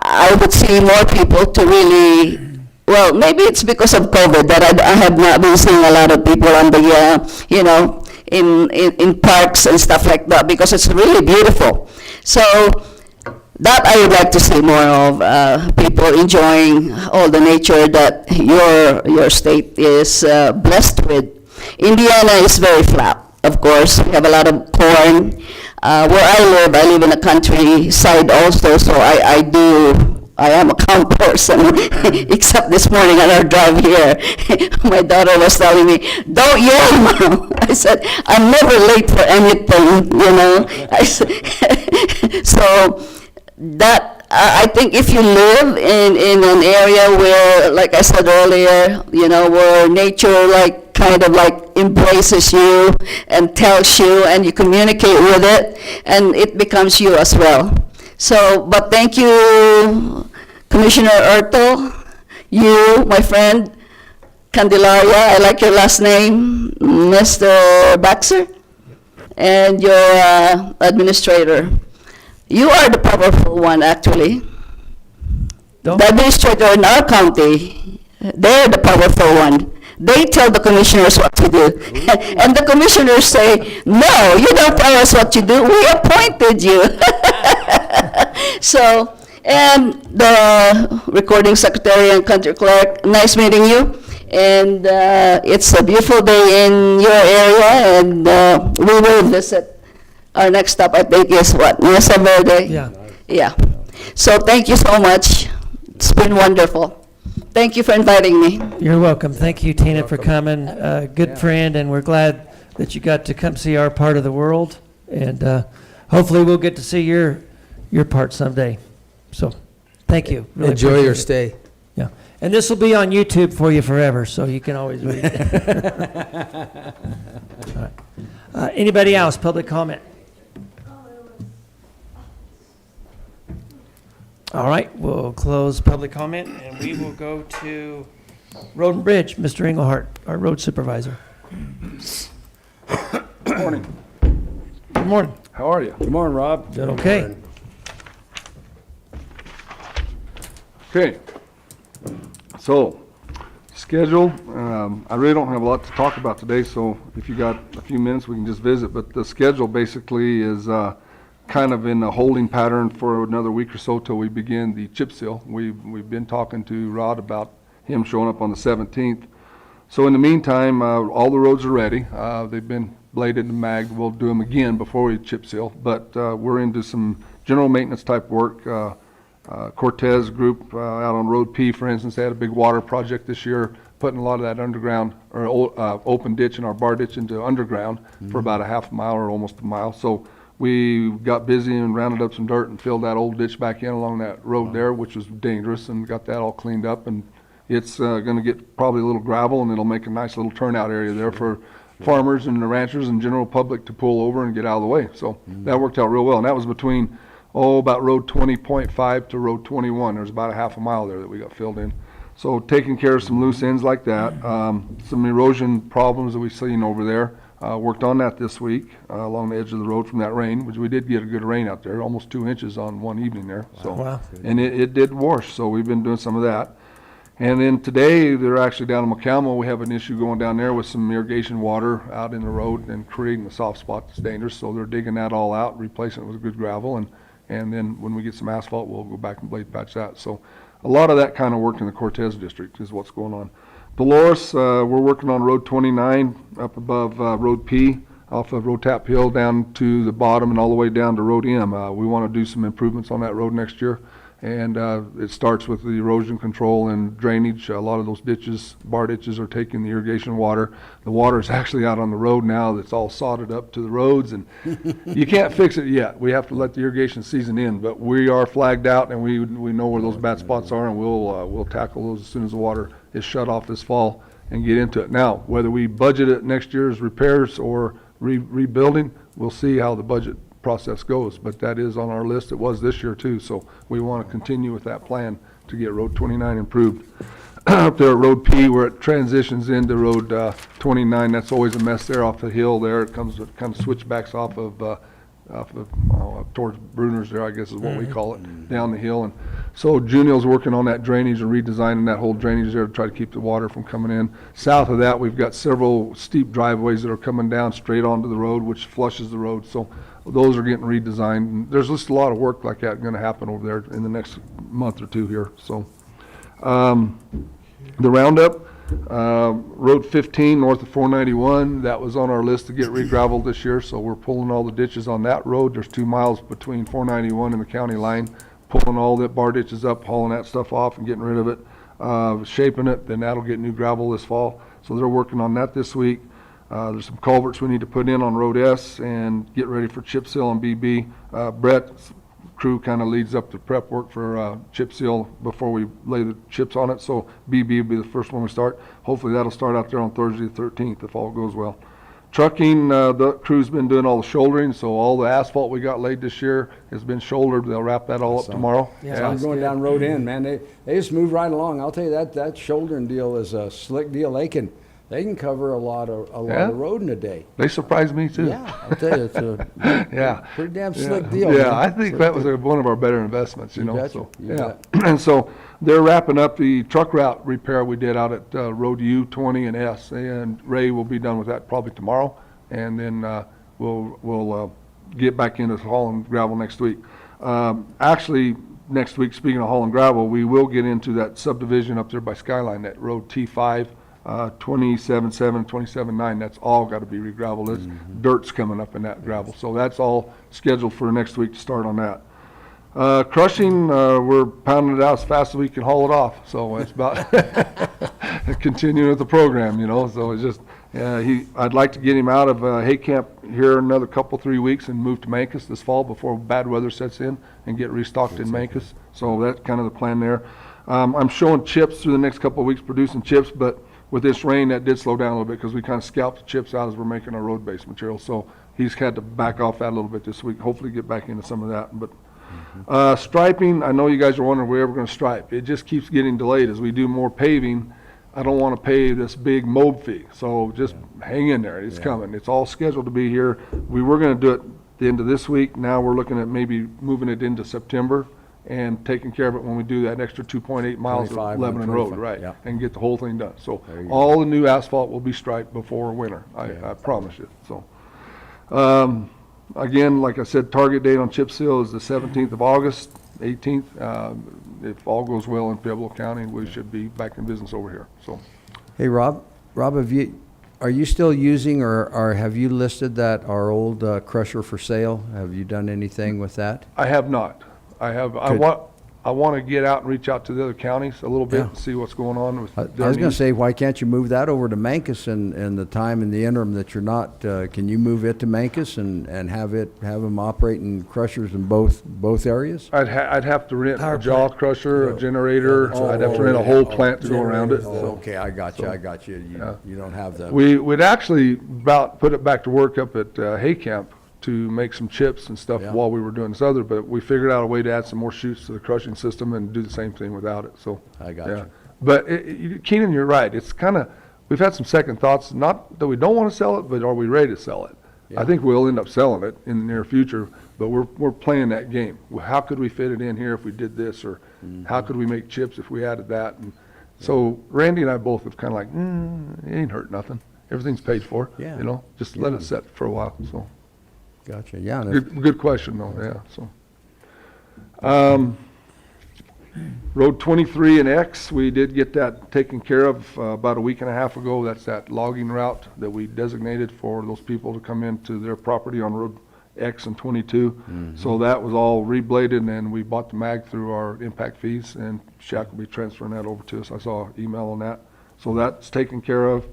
I would see more people to really, well, maybe it's because of COVID that I have not been seeing a lot of people on the, you know, in parks and stuff like that, because it's really beautiful. So that I would like to see more of, people enjoying all the nature that your state is blessed with. Indiana is very flat, of course. We have a lot of corn. Where I live in a countryside also, so I am a cow person, except this morning on our drive here, my daughter was telling me, "Don't yell, Mom." I said, "I'm never late for anything, you know." I said, so that, I think if you live in an area where, like I said earlier, you know, where nature kind of embraces you and tells you, and you communicate with it, and it becomes you as well. So, but thank you, Commissioner Ertel, you, my friend, Candelaria, I like your last name, Mr. Baxter, and your administrator. You are the powerful one, actually. The administrator in our county, they're the powerful one. They tell the commissioners what to do. And the commissioners say, "No, you don't tell us what to do. We appointed you." So, and the recording secretary and country clerk, nice meeting you. And it's a beautiful day in your area, and we will visit. Our next stop, I think, is what, Mesa Verde? Yeah. Yeah. So thank you so much. It's been wonderful. Thank you for inviting me. You're welcome. Thank you, Tina, for coming. Good friend, and we're glad that you got to come see our part of the world. And hopefully we'll get to see your your part someday. So, thank you. Really Enjoy appreciate your it. stay. Yeah, and this will be on YouTube for you forever, so you can always read it. All right. Anybody else, public comment? All right, we'll close public comment, and we will go to Road and Bridge, Mr. Engelhardt, our road supervisor. Good morning. Good morning. How are you? Good morning, Rob. Doing okay? Okay. So, schedule, I really don't have a lot to talk about today, so if you got a few minutes, we can just visit. But the schedule basically is kind of in a holding pattern for another week or so till we begin the chip seal. We've been talking to Rod about him showing up on the 17th. So in the meantime, all the roads are ready. They've been bladed and magged. We'll do them again before we chip seal. But we're into some general maintenance type work. Cortez group out on Road P, for instance, they had a big water project this year, putting a lot of that underground or open ditch in our bar ditch into underground for about a half mile or almost a mile. So we got busy and rounded up some dirt and filled that old ditch back in along that road there, which was dangerous, and got that all cleaned up. And it's going to get probably a little gravel, and it'll make a nice little turnout area there for farmers and the ranchers and general public to pull over and get out of the way. So that worked out real well. And that was between, about Road 20.5 to Road 21. There's about a half a mile there that we got filled in. So taking care of some loose ends like that. Some erosion problems that we've seen over there. Worked on that this week along the edge of the road from that rain, which we did get a good rain out there, almost 2 inches on one evening there. So, Wow. And it did wash, so we've been doing some of that. And then today, they're actually down in McCalmo. We have an issue going down there with some irrigation water out in the road and creating a soft spot that's dangerous. So they're digging that all out, replacing it with good gravel, and then when we get some asphalt, we'll go back and blade patch that. So a lot of that kind of work in the Cortez district is what's going on. Dolores, we're working on Road 29 up above Road P, off of Road Tap Hill down to the bottom and all the way down to Road M. We want to do some improvements on that road next year. And it starts with the erosion control and drainage. A lot of those ditches, bar ditches, are taking the irrigation water. The water is actually out on the road now. That's all sodded up to the roads, and you can't fix it yet. We have to let the irrigation season in, but we are flagged out, and we know where those bad spots are, and we'll tackle those as soon as the water is shut off this fall and get into it. Now, whether we budget it next year's repairs or rebuilding, we'll see how the budget process goes, but that is on our list. It was this year too, so we want to continue with that plan to get Road 29 improved. Up there at Road P, where it transitions into Road 29, that's always a mess there off the hill there. It kind of switchbacks off of towards Bruner's there, I guess is what we call it, down the hill. And so Junio's working on that drainage and redesigning that whole drainage there to try to keep the water from coming in. South of that, we've got several steep driveways that are coming down straight onto the road, which flushes the road. So those are getting redesigned. And there's just a lot of work like that going to happen over there in the next month or two here. So the roundup, Road 15 north of 491, that was on our list to get re-gravelled this year, so we're pulling all the ditches on that road. There's 2 miles between 491 and the county line, pulling all the bar ditches up, hauling that stuff off and getting rid of it, shaping it, then that'll get new gravel this fall. So they're working on that this week. There's some culverts we need to put in on Road S and get ready for chip seal and BB. Brett's crew kind of leads up the prep work for chip seal before we lay the chips on it, so BB will be the first one we start. Hopefully that'll start out there on Thursday the 13th if all goes well. Trucking, the crew's been doing all the shouldering, so all the asphalt we got laid this year has been shouldered. They'll wrap that all up tomorrow. Yeah, I'm going down Road N, man. They just move right along. I'll tell you that shouldering deal is a slick deal. They can cover a lot of road in a day. They surprised me too. Yeah, I'll tell you, it's a pretty damn slick deal. Yeah, man. I think that was one of our better investments, you know. Betcha. So You yeah, and so they're wrapping up the truck route repair we did out at Road U 20 and S, and Ray will be done with that probably tomorrow, and then we'll get back into hauling gravel next week. Actually, next week, speaking of hauling gravel, we will get into that subdivision up there by Skyline, that Road T5. 27.7, 27.9, that's all got to be re-gravelled. Dirt's coming up in that gravel, so that's all scheduled for next week to start on that. Crushing, we're pounding it out as fast as we can haul it off, so it's about continuing with the program, you know. So it's just I'd like to get him out of Hay Camp here another couple, 3 weeks and move to Mancos this fall before bad weather sets in and get restocked in Mancos. So that's kind of the plan there. I'm showing chips through the next couple of weeks, producing chips, but with this rain, that did slow down a little bit because we kind of scalped the chips out as we're making our road-based material. So he's had to back off that a little bit this week, hopefully get back into some of that. But striping, I know you guys are wondering where we're going to stripe. It just keeps getting delayed as we do more paving. I don't want to pay this big mob fee, so just hang in there. It's coming. It's all scheduled to be here. We were going to do it the end of this week. Now we're looking at maybe moving it into September and taking care of it when we do that extra 2.8 miles of 25 on Lebanon Road, 25, right, yeah. and get the whole thing done. So There you all the new asphalt will be striped before winter, I promise you. So, again, like I said, target date on chip seal is the 17th of August, 18th. If all goes well in Pueblo County, we should be back in business over here, so. Hey, Rob, are you still using or have you listed that, our old crusher for sale? Have you done anything with that? I have not. I want to get out and reach out to the other counties a little bit Yeah. and see what's going on with I their was going to needs. say, why can't you move that over to Mancos in the time in the interim that you're not, can you move it to Mancos and have them operating crushers in both areas? I'd have to rent Power a jaw plant. crusher, a generator. I'd have to rent a whole plant to go around it. Oh, so. okay, I got you. Yeah. You don't have the. We'd actually about put it back to work up at Hay Camp to make some chips and stuff Yeah. while we were doing this other, but we figured out a way to add some more chutes to the crushing system and do the same thing without it, so. I got yeah. you. But Keenan, you're right. It's kind of, we've had some second thoughts, not that we don't want to sell it, but are we ready to sell it? Yeah. I think we'll end up selling it in the near future, but we're playing that game. How could we fit it in here if we did this, or how could we make chips if we added that? And so Randy and I both have kind of like, it ain't hurt nothing. Everything's paid for, Yeah. just let Yeah. it set for a while, so. Gotcha, yeah. and if- Good question though, yeah, so. Road 23 and X, we did get that taken care of about a week and a half ago. That's that logging route that we designated for those people to come into their property on Road X and 22. So that was all rebladed, and we bought the mag through our impact fees, and Shaq will be transferring that over to us. I saw an email on that. So that's taken care of.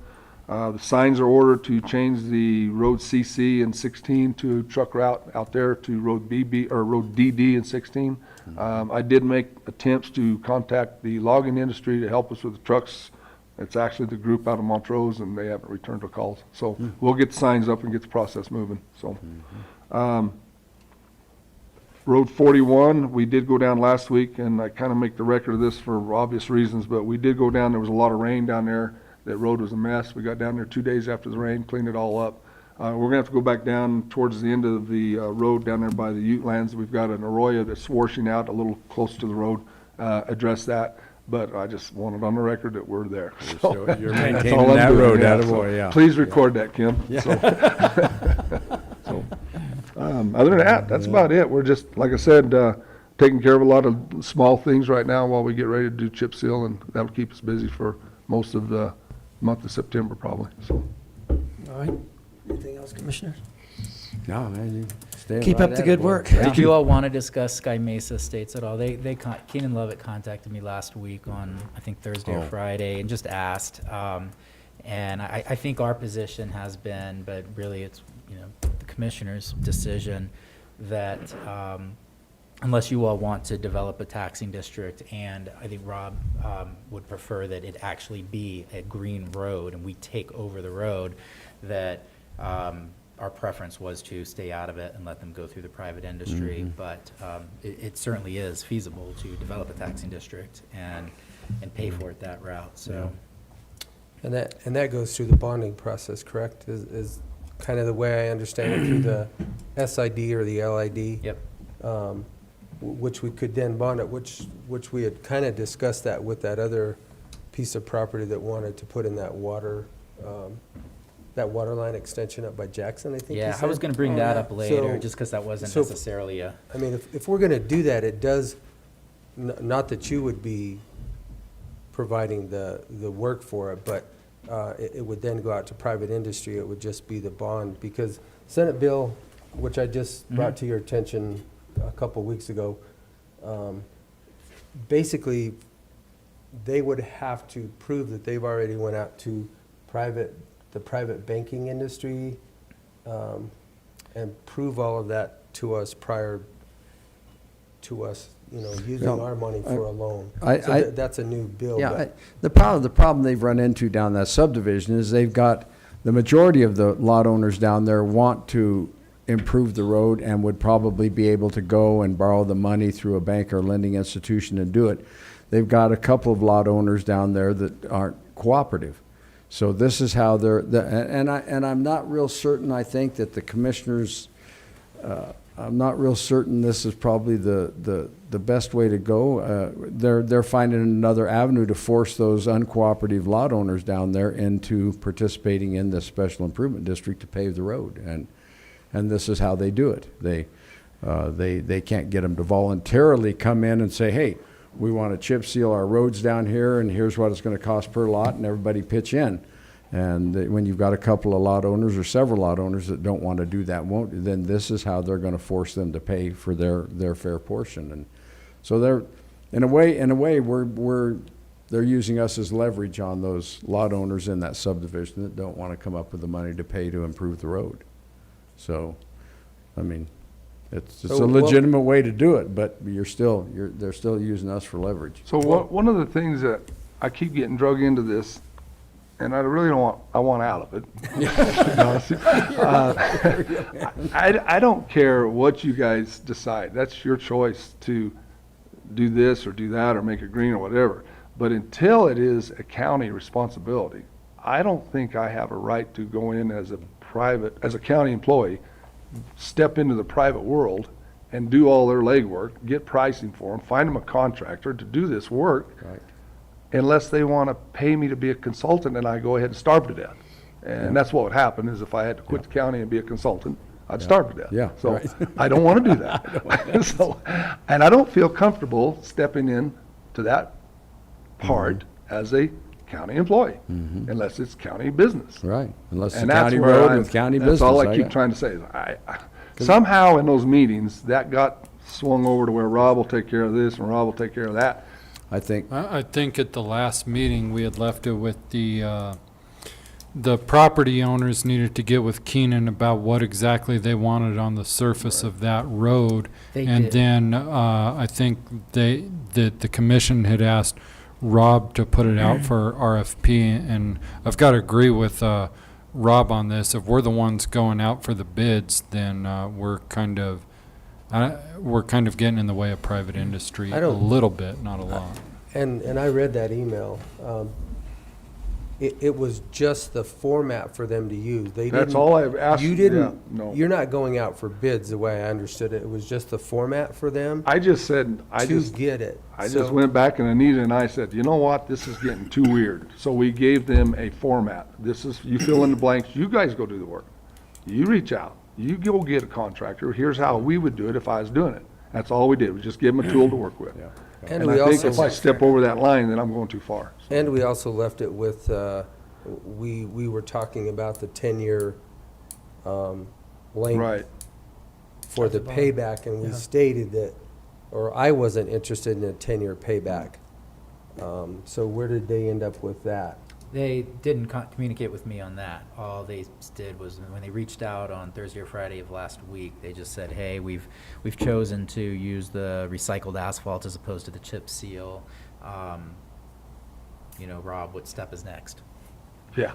The signs are ordered to change the Road CC and 16 to truck route out there to Road BB, or Road DD and 16. I did make attempts to contact the logging industry to help us with the trucks. It's actually the group out of Montrose, and they haven't returned our calls. So we'll get the signs up and get the process moving, so. Road 41, we did go down last week, and I kind of make the record of this for obvious reasons, but we did go down. There was a lot of rain down there. That road was a mess. We got down there 2 days after the rain, cleaned it all up. We're gonna have to go back down towards the end of the road down there by the Ute lands. We've got an arroyo that's washing out a little close to the road, address that. But I just wanted on the record that we're there. So You're that's maintaining all I'm that doing, road, yeah. attaboy, So yeah. Please record that, Kim. So, other than that, that's about it. We're just, like I said, taking care of a lot of small things right now while we get ready to do chip seal, and that'll keep us busy for most of the month of September probably, so. All right. Anything else, Commissioners? No, man, you stay Keep right up the at good it, boy. work. Did you all want to discuss Sky Mesa Estates at all? Keenan Lovett contacted me last week on, I think, Thursday or Friday, and just asked. And I think our position has been, but really it's, the commissioner's decision that unless you all want to develop a taxing district, and I think Rob would prefer that it actually be a green road and we take over the road, that our preference was to stay out of it and let them go through the private industry. But it certainly is feasible to develop a taxing district and pay for it that route, so. And that goes through the bonding process, correct? Is kind of the way I understand it, through the SID or the LID? Yep. Which we could then bond it, which we had kind of discussed that with that other piece of property that wanted to put in that water line extension up by Jackson, I think you Yeah, said? I was gonna bring that up later, So- just because that wasn't so- necessarily a. I mean, if we're going to do that, it does, not that you would be providing the work for it, but it would then go out to private industry. It would just be the bond, because Senate bill, which I just brought to your attention a couple weeks ago, basically, they would have to prove that they've already went out to private the private banking industry, and prove all of that to us prior to us, using No, our money for a loan. I- So I- that's a new bill. Yeah, but- the problem they've run into down that subdivision is they've got, the majority of the lot owners down there want to improve the road and would probably be able to go and borrow the money through a bank or lending institution and do it. They've got a couple of lot owners down there that aren't cooperative. So this is how and I'm not real certain, I think that the commissioners, I'm not real certain this is probably the best way to go. They're finding another avenue to force those uncooperative lot owners down there into participating in this special improvement district to pave the road. And this is how they do it. They can't get them to voluntarily come in and say, hey, we want to chip seal our roads down here, and here's what it's going to cost per lot, and everybody pitch in. And when you've got a couple of lot owners or several lot owners that don't want to do that, then this is how they're going to force them to pay for their fair portion. And so they're, in a way, they're using us as leverage on those lot owners in that subdivision that don't want to come up with the money to pay to improve the road. So, I mean, it's So a what- legitimate way to do it, but they're still using us for leverage. So one of the things that I keep getting drug into this, and I really I want out of it. I don't care what you guys decide. That's your choice to do this or do that or make it green or whatever. But until it is a county responsibility, I don't think I have a right to go in as a county employee, step into the private world and do all their legwork, get pricing for them, find them a contractor to do this work. Right. Unless they want to pay me to be a consultant and I go ahead and starve to death. And that's what would happen is if I had to quit the county and be a consultant, I'd starve to death. Yeah, So right. I don't want to do that. So, and I don't feel comfortable stepping in to that part as a county employee unless it's county business. Right, unless it's a And that's county where road I'm- with county business. That's all I keep get- trying to say. Somehow in those meetings, that got swung over to where Rob will take care of this and Rob will take care of that. I think, I think at the last meeting, we had left it with the property owners needed to get with Keenan about what exactly they wanted on the surface of that road. They And did. then, I think the commission had asked Rob to put it out for RFP, and I've got to agree with, Rob on this. If we're the ones going out for the bids, then, we're kind of getting in the way of private industry I a don't- little bit, not a lot. And I read that email. It was just the format for them to use. They That's didn't. all I've asked. You didn't. Yeah, no. You're not going out for bids the way I understood it. It was just the format for them I just said, to get it. I So- just went back and Anita and I said, you know what, this is getting too weird. So we gave them a format. This is, you fill in the blanks, you guys go do the work. You reach out, you go get a contractor, here's how we would do it if I was doing it. That's all we did, we just give them a tool to work with. And And we I think also if I step over that line, then I'm going too far. And we also left it with, we were talking about the 10-year length Right. for the payback, and we stated that, or I wasn't interested in a 10-year payback. So where did they end up with that? They didn't communicate with me on that. All they did was when they reached out on Thursday or Friday of last week, they just said, hey, we've chosen to use the recycled asphalt as opposed to the chip seal. Rob, what step is next? Yeah.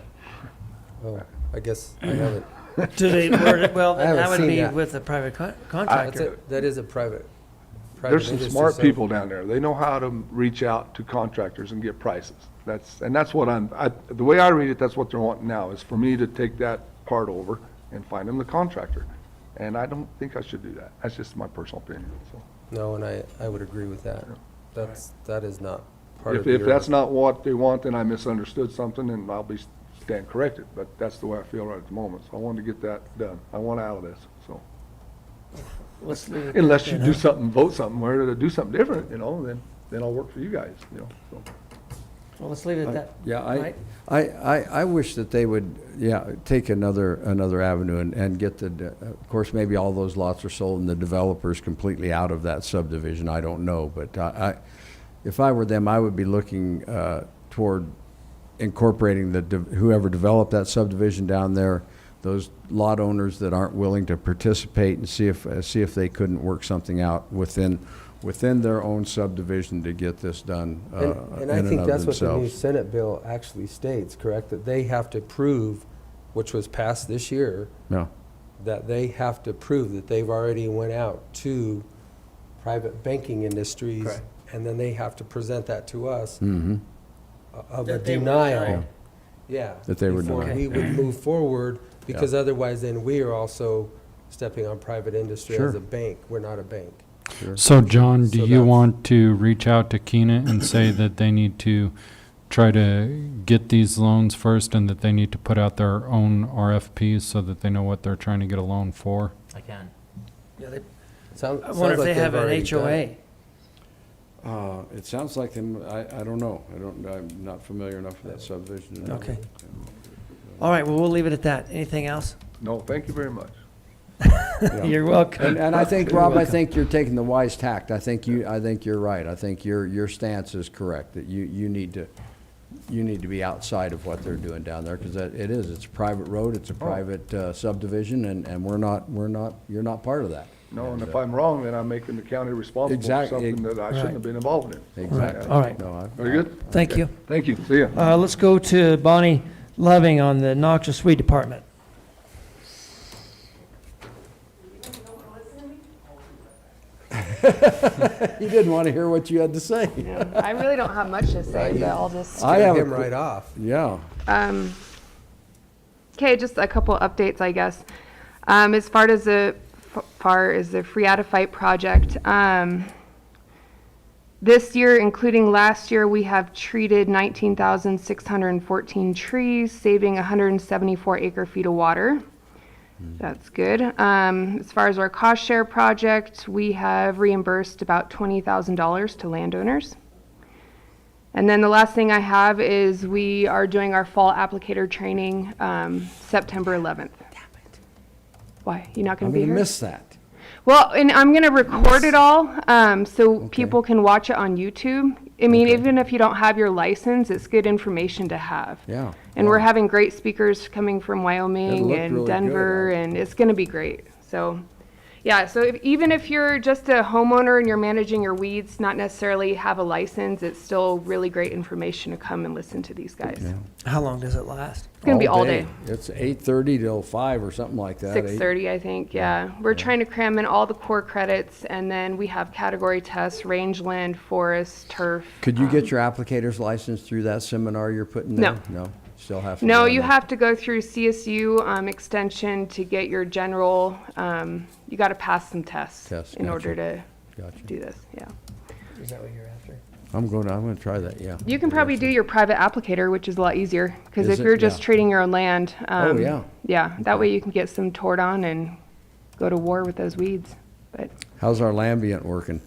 Oh, I guess I haven't. Do they word it, well, I then haven't that would seen be that. with a private That's contractor. that is a private There's some industry, smart so- people down there. They know how to reach out to contractors and get prices. That's what the way I read it, that's what they're wanting now, is for me to take that part over and find them the contractor. And I don't think I should do that. That's just my personal opinion, so. No, and I would agree with that. That is not part of If your. that's not what they want, then I misunderstood something and I'll stand corrected. But that's the way I feel right at the moment. So I wanted to get that done. I want out of this, so. Let's leave it Unless at you that, do huh? something, vote something, where to do something different, then I'll work for you guys, so. Well, let's leave it at that. yeah, right? I wish that they would, take another avenue and get of course, maybe all those lots are sold and the developer's completely out of that subdivision, I don't know, but if I were them, I would be looking toward incorporating whoever developed that subdivision down there, those lot owners that aren't willing to participate, and see if they couldn't work something out within their own subdivision to get this done And I think that's what the new themselves. Senate bill actually states, correct? That they have to prove, which was passed this year, No. that they have to prove that they've already went out to private banking industries. Correct. And then they have to present that to us Mm-hmm. of a That they were denial. denied. Yeah. That they were before denied. we would move forward, because otherwise then we are also stepping on private industry as Sure. a bank. We're not a bank. So John, do So you that's- want to reach out to Keena and say that they need to try to get these loans first and that they need to put out their own RFPs so that they know what they're trying to get a loan for? I can. Yeah, they- Sounds I wonder if like they they've have an already done HOA. it. It sounds like them, I don't know. I'm not familiar enough with that subdivision. to know. Okay. All right, well, we'll leave it at that. Anything else? No, thank you very much. Yeah. You're welcome. And I think, Rob, I think you're taking the wise tact. I think you're right. I think your stance is correct, that you need to be outside of what they're doing down there, because it's a private road, it's a private subdivision, and you're not part of that. No, and if I'm wrong, then I'm making the county responsible for Exactly. something that I shouldn't have been involved in. Exactly. All right. No, Very good? Thank you. Thank you. See ya. Let's go to Bonnie Loving on the noxious weed department. You didn't want to hear what you had to say. I really don't have much to say, but I'll just. I Get have him right off. Yeah. Okay, just a couple updates, I guess. As far as the Phreatophyte project, this year, including last year, we have treated 19,614 trees, saving 174 acre-feet of water. That's good. As far as our cost share project, we have reimbursed about $20,000 to landowners. And then the last thing I have is we are doing our fall applicator training September 11th. Why? You're not going I'm to be going to here? miss that. Well, and I'm going to record it all so people can watch it on YouTube. I mean, even if you don't have your license, it's good information to have. Yeah. And we're having great speakers coming from It'll Wyoming look and really Denver, good. and it's going to be great. So, yeah, so even if you're just a homeowner and you're managing your weeds, not necessarily have a license, it's still really great information to come and listen to these guys. Yeah. How long does it last? It's going to be all day. It's 8:30 till 5 or something like that. 6:30, I think, yeah. We're trying to cram in all the core credits, and then we have category tests, rangeland, forest, turf. Could you get your applicator's license through that seminar you're putting there? No. Still have to. No, go you on have to go through CSU extension to get your general, you got to pass some tests Tests, in order gotcha. to Gotcha. do this, yeah. Is that what you're after? I'm going to try that, yeah. You can probably do your private applicator, which is a lot easier, because Is if it? you're just Yeah. trading your own land. Oh, yeah. Yeah, that way you can get some tort on and go to war with those weeds, but. How's our Lambient working?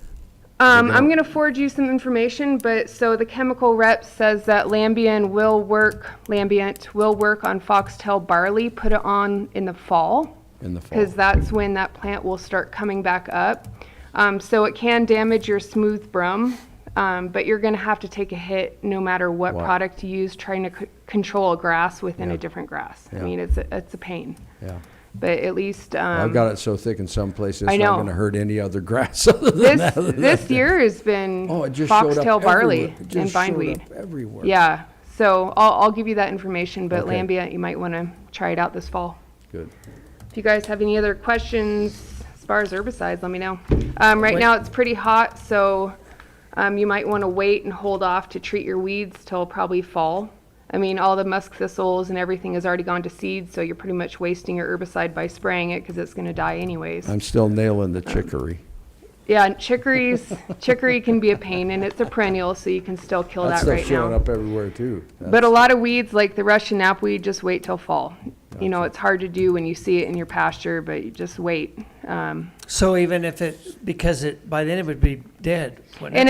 I'm going to forward you some information, but so the chemical rep says that Lambient will work on foxtail barley, put it on in the fall, In the fall? because that's when that plant will start coming back up. So it can damage your smooth brome, but you're going to have to take a hit no matter what product you use trying to control a grass within Yeah. a different grass. Yeah. I mean, it's a pain, Yeah. but at least. I've got it so thick in some places, it's I not know. going to hurt any other grass other than that. This year has been Oh, it just showed up foxtail barley everywhere. It and just showed bindweed. up everywhere. Yeah, so I'll give you that information, but Okay. Lambient, you might want to try it out this fall. Good. If you guys have any other questions as far as herbicides, let me know. Right now, it's pretty hot, so you might want to wait and hold off to treat your weeds till probably fall. I mean, all the musk thistles and everything has already gone to seed, so you're pretty much wasting your herbicide by spraying it because it's going to die anyways. I'm still nailing the chicory. Yeah, and chicory can be a pain, and it's a perennial, so you can still kill That that stuff's right showing now. up everywhere too. But a lot of weeds, like the Russian knapweed, just wait till fall. You know, it's hard to do when you see it in your pasture, but you just wait. So even if by then it would be dead. wouldn't And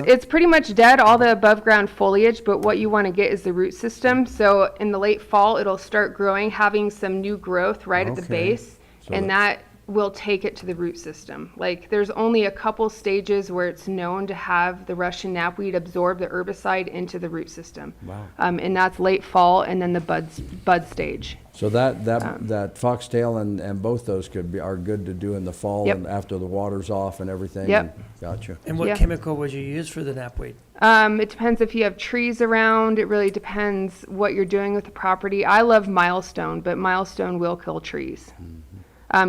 it's pretty much dead, all the above ground foliage, but what you want to get is the root system. So in the late fall, it'll start growing, having some new growth right at the Okay. base. So And that- will take it to the root system. Like, there's only a couple stages where it's known to have the Russian knapweed absorb the herbicide into the root system. Wow. And that's late fall and then the bud stage. So that foxtail and both those are good to do in the fall Yep. and after the water's off and everything? Yep. Gotcha. And what Yeah. chemical would you use for the knapweed? It depends if you have trees around. It really depends what you're doing with the property. I love Milestone, but Milestone will kill trees.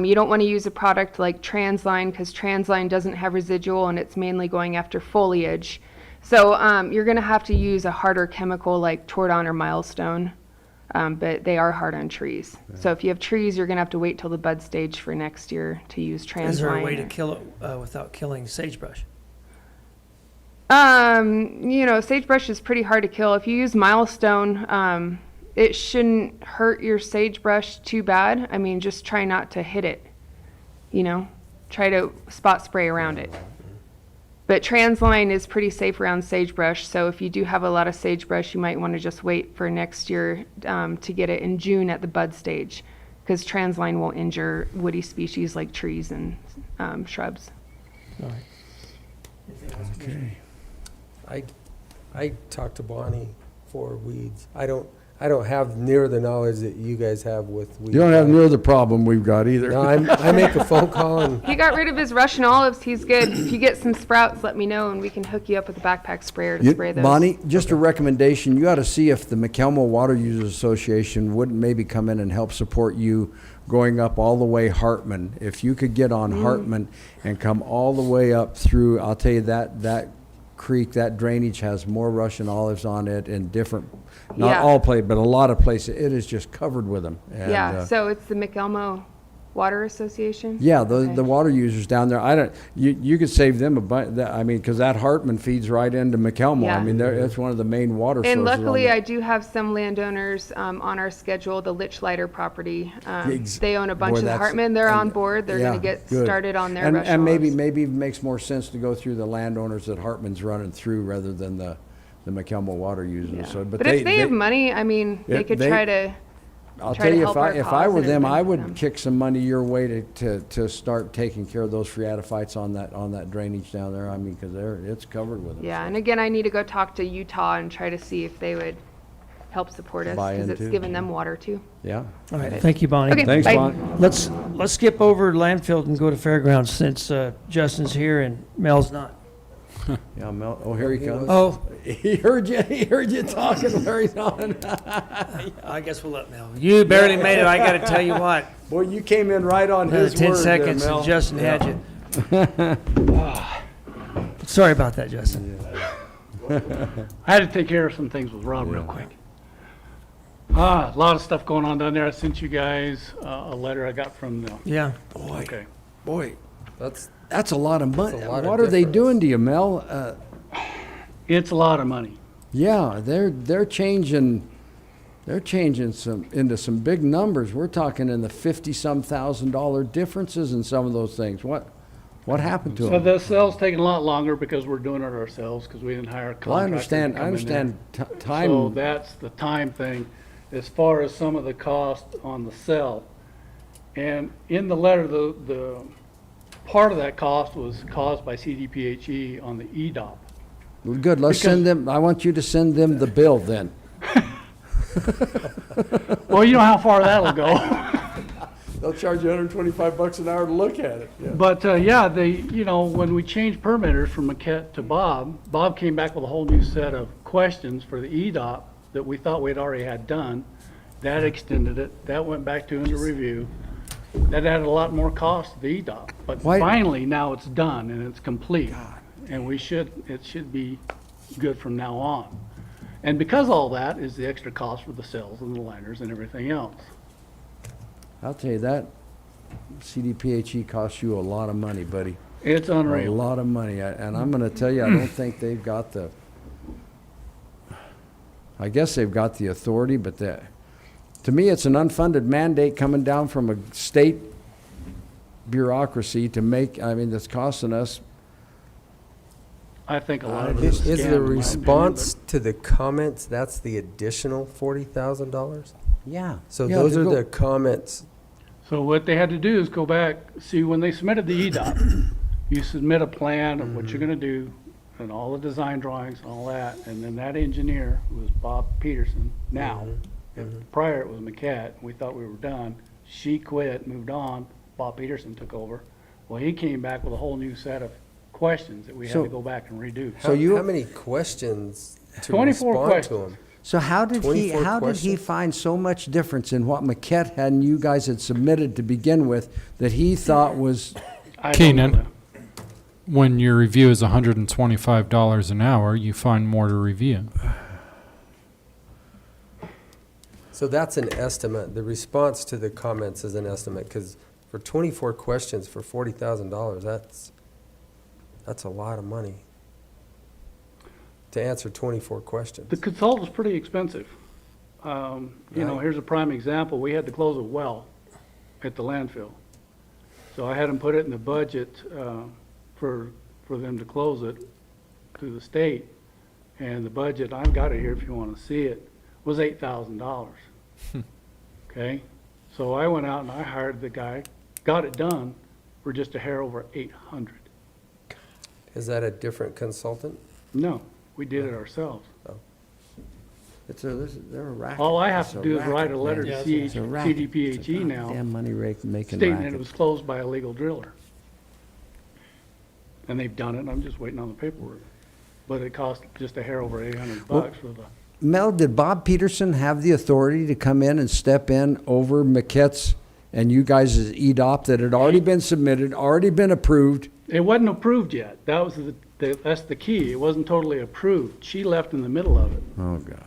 You don't want to use a product like Transline because Transline doesn't have residual and it's mainly going after foliage. So you're going to have to use a harder chemical like Tordon or Milestone, but they are hard on trees. So if you have trees, you're going to have to wait till the bud stage for next year to use Transline. Is there a way to kill it without killing sagebrush? Sagebrush is pretty hard to kill. If you use Milestone, it shouldn't hurt your sagebrush too bad. I mean, just try not to hit it, try to spot spray around it. But Transline is pretty safe around sagebrush, so if you do have a lot of sagebrush, you might want to just wait for next year to get it in June at the bud stage, because Transline will injure woody species like trees and shrubs. All right. Okay. I talked to Bonnie for weeds. I don't have near the knowledge that you guys have with weeds. You don't have near the problem we've got either. No, I make a phone call and He got rid of his Russian olives. He's good. If you get some sprouts, let me know, and we can hook you up with a backpack sprayer to spray those. Bonnie, just a recommendation, you ought to see if the McElmo Water Users Association wouldn't maybe come in and help support you going up all the way Hartman. If you could get on Hartman and come all the way up through, I'll tell you that creek, that drainage has more Russian olives on it in different, not Yeah. all places, but a lot of places. It is just covered with them. And, So it's the McElmo Water Association? yeah, Okay. the water users down there, you could save them a bunch, because that Hartman feeds right into McElmo. Yeah. I mean, it's one of the main water sources. And on luckily, there. I do have some landowners on our schedule, the Litchlighter property. They own a bunch Boy, of the that's- Hartman. They're and- on board. They're going yeah, to get good. started on their And Russian maybe olives. it makes more sense to go through the landowners that Hartman's running through rather than the McElmo water users. Yeah. So, But if they have money, I mean, they could try to. I'll try tell to you, help our if I cause were and them, I advance would them. kick some money your way to start taking care of those phreatophytes on that drainage down there. I mean, because it's covered with them. Yeah, and again, I need to go talk to Utah and try to see if they would help support us Buy because in it's too. giving them water too. Yeah. All right, thank you, Bonnie. Okay, Thanks, bye. Bonnie. Let's skip over landfill and go to fairgrounds since Justin's here and Mel's not. Yeah, Mel. Oh, here he comes. Oh, He heard you talking, Larry's on. I guess we'll let Mel. You barely made it. I got to tell you what. Boy, you came in right on Another his 10 word there, seconds Mel. and Justin had you. Sorry about that, Justin. I had to take care of some things with Rob real quick. A lot of stuff going on down there. I sent you guys a letter I got from the. Yeah. Boy, that's a lot of money. That's a lot of What are they difference. doing to you, Mel? It's a lot of money. Yeah, they're changing into some big numbers. We're talking in the $50-some thousand differences in some of those things. What happened to So them? the sale's taking a lot longer because we're doing it ourselves because we didn't hire a contractor. Well, I to understand. come I in understand there. time. So that's the time thing. As far as some of the cost on the sale, and in the letter, the part of that cost was caused by CDPHE on the EDOP. Well, good. Let's send them. I want you to send them the bill then. Well, you know how far that'll go. They'll charge you $125 an hour to look at it. Yeah. But, when we changed permitters from Maquette to Bob came back with a whole new set of questions for the EDOP that we thought we'd already had done. That extended it. That went back to him to review. That added a lot more cost to the EDOP. But Why- finally, now it's done and it's complete. And it should be good from now on. And because all that is the extra cost for the cells and the liners and everything else. I'll tell you that CDPHE costs you a lot of money, buddy. It's A unreal. lot of money. And I'm going to tell you, I don't think they've got I guess they've got the authority, but to me, it's an unfunded mandate coming down from a state bureaucracy to make, that's costing us. I think a lot of it is a Is scam, in the my opinion, response to the comments, that's the additional $40,000? Yeah. So Yeah, those to are go- the comments So what they had to do is go back, see, when they submitted the EDOT, you submit a plan of what you're gonna do and all the design drawings and all that, and then that engineer, who was Bob Peterson, now, prior it was McCat, we thought we were done. She quit, moved on, Bob Peterson took over. Well, he came back with a whole new set of questions that we had to go back and redo. How many questions to 24 respond to questions. them? So how did he 24 questions? find so much difference in what Maquette had and you guys had submitted to begin with that he thought was? I don't know Keenan, when your review is $125 an hour, you find more to review. So that's an estimate. The response to the comments is an estimate, because for 24 questions for $40,000, that's a lot of money to answer 24 questions. The consultant's pretty expensive. You know, here's a prime example. We had to close a well at the landfill. So I had them put it in the budget for them to close it through the state. And the budget, I've got it here if you want to see it, was $8,000. Okay? So I went out and I hired the guy, got it done for just a hair over 800. Is that a different consultant? No, we did it ourselves. They're a racket. All I have It's to a do is racket, write a letter man. to It's a racket. CDPHE It's a now, goddamn money making stating that racket. it was closed by a legal driller. And they've done it, and I'm just waiting on the paperwork. But it cost just a hair over 800 Well- bucks for the, Mel, did Bob Peterson have the authority to come in and step in over Maquette's and you guys' EDOP that had already been submitted, already been approved? it wasn't approved yet. That was that's the key. It wasn't totally approved. She left in the middle of it. Oh, God.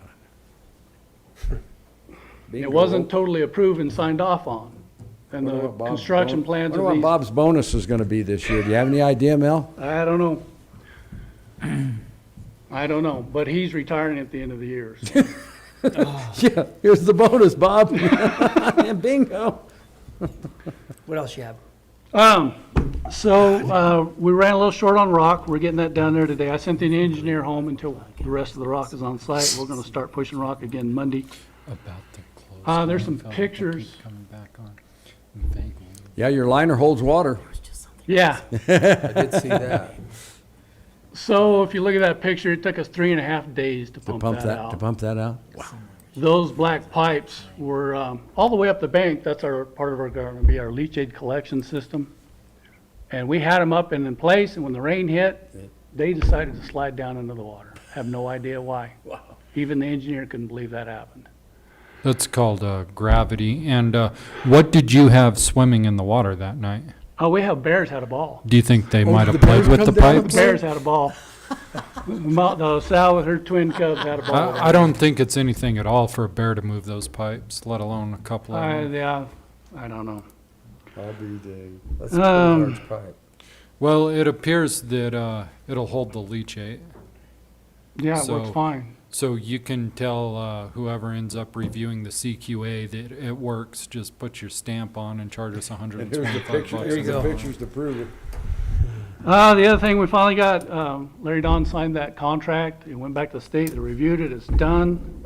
It wasn't totally approved and signed off on. And the construction plans Wonder of what these, Bob's bonus is gonna be this year. Do you have any idea, Mel? I don't know. I don't know, but he's retiring at the end of the year. So. Yeah, here's the bonus, Bob. Bingo. What else you have? So we ran a little short on rock. We're getting that down there today. I sent the engineer home until the rest of the rock is on site. We're gonna start pushing rock again Monday. About the close. There's some landfill that pictures. keep coming back on. Vaguely. Yeah, your liner holds water. Yeah. I did see that. So if you look at that picture, it took us 3.5 days to pump that out. To pump that out? Wow. Those black pipes were all the way up the bank. That's our part of our going to be our leachate collection system. And we had them up and in place, and when the rain hit, they decided to slide down into the water. Have no idea why. Wow. Even the engineer couldn't believe that happened. That's called gravity. And what did you have swimming in the water that night? Oh, we have bears had a ball. Do you think they might did have the played bears with come the down and pipes? Bears had a ball. Sal with her twin cubs had a ball. I don't think it's anything at all for a bear to move those pipes, let alone a couple of them. Yeah, I don't know. That's a pretty large pipe. Well, it appears that it'll hold the leachate. Yeah, it works So- fine. So you can tell whoever ends up reviewing the CQA that it works. Just put your stamp on and charge us $125. There you go. Pictures to prove it. The other thing, we finally got, Larry Don signed that contract. It went back to the state, they reviewed it, it's done.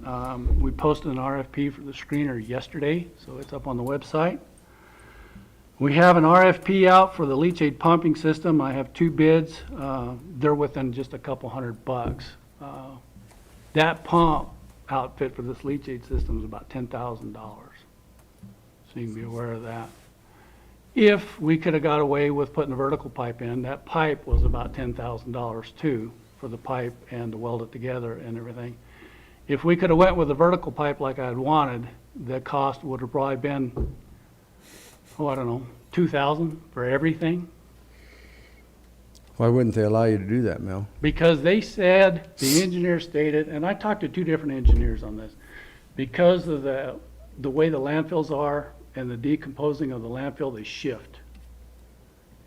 We posted an RFP for the screener yesterday, so it's up on the website. We have an RFP out for the leachate pumping system. I have 2 bids. They're within just a couple $100. That pump outfit for this leachate system is about $10,000. So you can be aware of that. If we could have got away with putting a vertical pipe in, that pipe was about $10,000 too, for the pipe and to weld it together and everything. If we could have went with a vertical pipe like I'd wanted, the cost would have probably been, I don't know, $2,000 for everything. Why wouldn't they allow you to do that, Mel? Because they said, the engineer stated, and I talked to 2 different engineers on this, because of the way the landfills are and the decomposing of the landfill, they shift.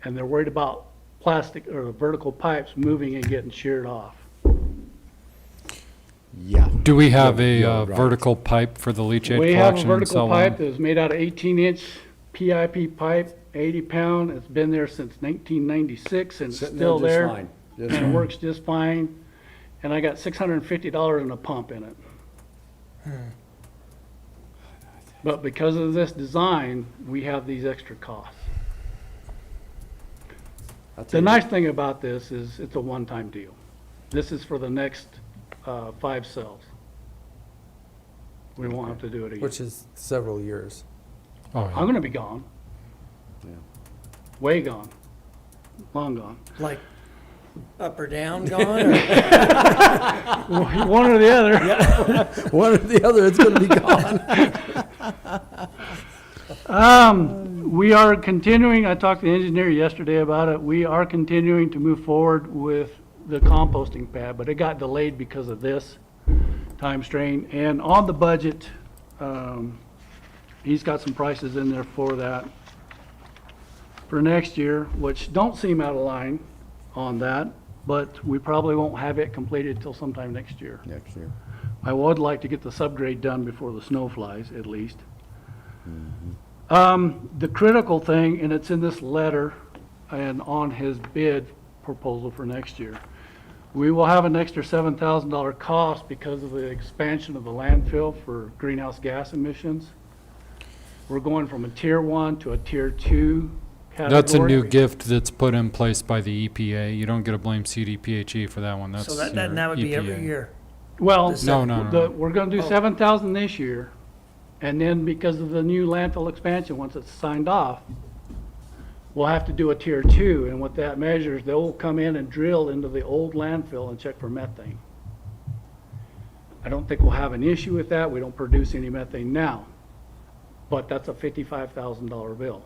And they're worried about plastic or vertical pipes moving and getting sheared off. Yeah. Do we have You're a right. vertical pipe for the leachate We have a collection and vertical so pipe on? that is made out of 18-inch PIP pipe, 80-pound. It's been there since 1996 and it's Sitting still there there. just fine. Just And it works just fine. And I got $650 in a pump in it. But But because of this design, we have these extra costs. The nice thing about this is it's a one-time deal. This is for the next 5 cells. We won't have to do it again. Which is several years. Oh, yeah. I'm gonna be gone. Way gone. Long gone. Like up or down gone? Or? One or the other. One or the other, it's gonna be gone. We are continuing, I talked to the engineer yesterday about it, we are continuing to move forward with the composting pad, but it got delayed because of this time strain. And on the budget, he's got some prices in there for that for next year, which don't seem out of line on that, but we probably won't have it completed till sometime next year. Next year. I would like to get the subgrade done before the snow flies, at least. The critical thing, and it's in this letter and on his bid proposal for next year, we will have an extra $7,000 cost because of the expansion of the landfill for greenhouse gas emissions. We're going from a tier 1 to a tier 2 category. That's a new gift that's put in place by the EPA. You don't get to blame CDPHE for that one. That's So that would be every EPA. year. Well, No. we're gonna do 7,000 this year, and then because of the new landfill expansion, once it's signed off, we'll have to do a tier 2, and what that measures, they'll come in and drill into the old landfill and check for methane. I don't think we'll have an issue with that. We don't produce any methane now, but that's a $55,000 bill.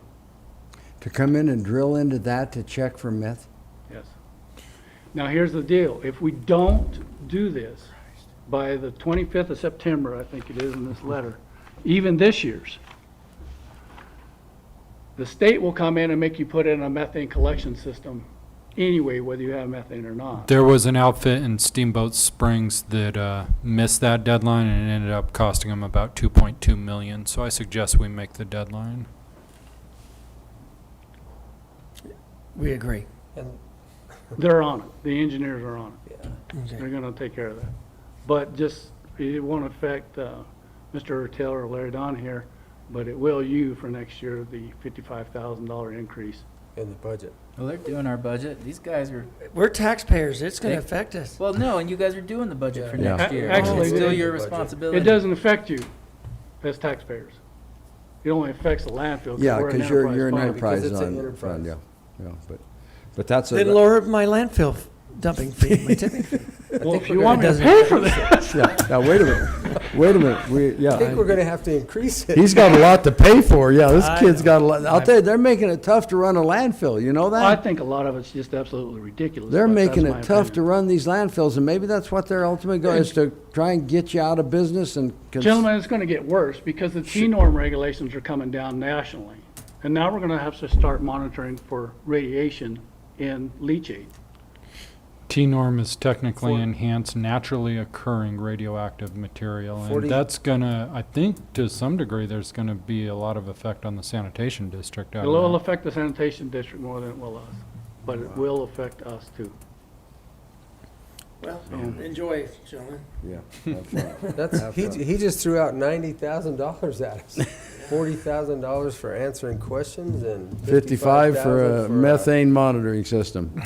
To come in and drill into that to check for meth? Yes. Now, here's the deal. If we don't do this by the 25th of September, I think it is in this letter, even this year's, the state will come in and make you put in a methane collection system anyway, whether you have methane or not. There was an outfit in Steamboat Springs that missed that deadline, and it ended up costing them about $2.2 million. So I suggest we make the deadline. We agree. And They're on it. The engineers are on it. Okay. They're gonna take care of that. But just, it won't affect Mr. Taylor or Larry Don here, but it will you for next year, the $55,000 increase. in the budget. Well, they're doing our budget. These guys are, We're taxpayers. It's going to They- affect us. well, no, and you guys are doing the budget for Yeah. next year. Actually, It's still they- your Budget. responsibility. It doesn't affect you as taxpayers. It only affects the landfill. Yeah, we're an because you're an fund. enterprise Because it's an on, enterprise. fund, yeah, but that's a. Then lower my landfill dumping fee, my tipping fee. Well, if we're you gonna- want me to doesn't- pay for this. Yeah, wait a minute, I think we're gonna have to increase it. He's got a lot to pay for, yeah, this I kid's know. got a lot, I'll tell you, they're making it tough to run a landfill, you know I that? think a lot of it's just absolutely ridiculous. They're but that's making my it tough to opinion. run these landfills, and maybe that's what their ultimate goal is, to try and get you out of business and. Gentlemen, it's gonna get worse because the T-norm regulations are coming down nationally. And now we're gonna have to start monitoring for radiation in leachate. T-norm is technically enhanced, naturally occurring radioactive material, 40 and that's gonna, I think, to some degree, there's gonna be a lot of effect on the sanitation district out It will of that. affect the sanitation district more than it will us, but it will affect us too. Well, enjoy, gentlemen. That's, he just threw out $90,000 at us. $40,000 for answering questions and 55 for a $55,000 methane monitoring system.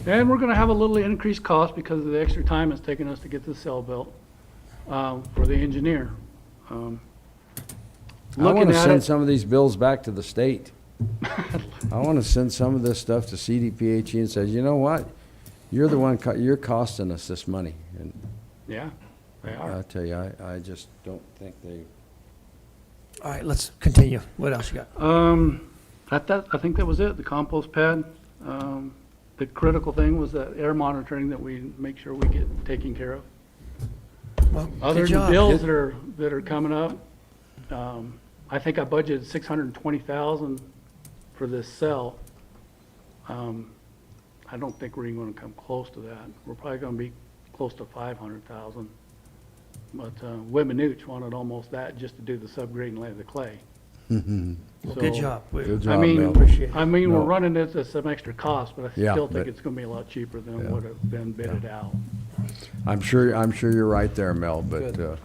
And we're gonna have a little increased cost because of the extra time it's taken us to get this cell built, for the engineer. I Looking want to at send it, some of these bills back to the state. I want to send some of this stuff to CDPHE and say, you know what? You're the one, you're costing us this money. And yeah, they are. I tell you, I just don't think they. All right, let's continue. What else you got? I think that was it, the compost pad. The critical thing was that air monitoring that we make sure we get taken care of. Well, Other good than job. bills that are coming up, I think I budgeted $620,000 for this cell. I don't think we're even gonna come close to that. We're probably gonna be close to $500,000. But Whitman wanted almost that just to do the subgrade and lay the clay. Well, good So, job. Good I job, mean, Mel. Appreciate it. I mean, No. we're running it at some extra cost, but I Yeah, still think but- it's gonna be a lot cheaper than Yeah. would have been bidded out. I'm sure you're right there, Mel, but, Good.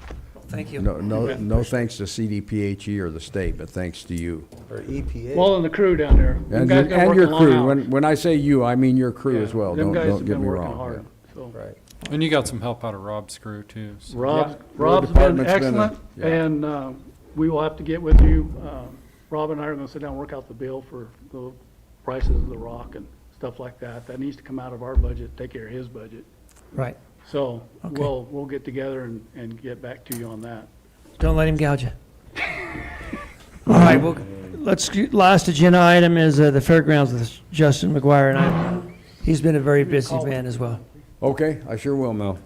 Thank you. No thanks to CDPHE or the state, but thanks to you. Or EPA. Well, and the crew down there. Them guys been And your working long crew. hours. When I say you, I mean your crew Yeah, as well. them guys Don't have get been me working wrong. hard, so. Right. And you got some help out of Rob's crew too. So. Rob's road been department's been a- excellent, yeah. and we will have to get with you. Rob and I are gonna sit down and work out the bill for the prices of the rock and stuff like that. That needs to come out of our budget, take care of his budget. Right. So Okay. we'll get together and get back to you on that. Don't let him gouge you. All right, well, last agenda item is the fairgrounds with Justin McGuire, and he's been a very busy man as well. Okay, I sure will, Mel.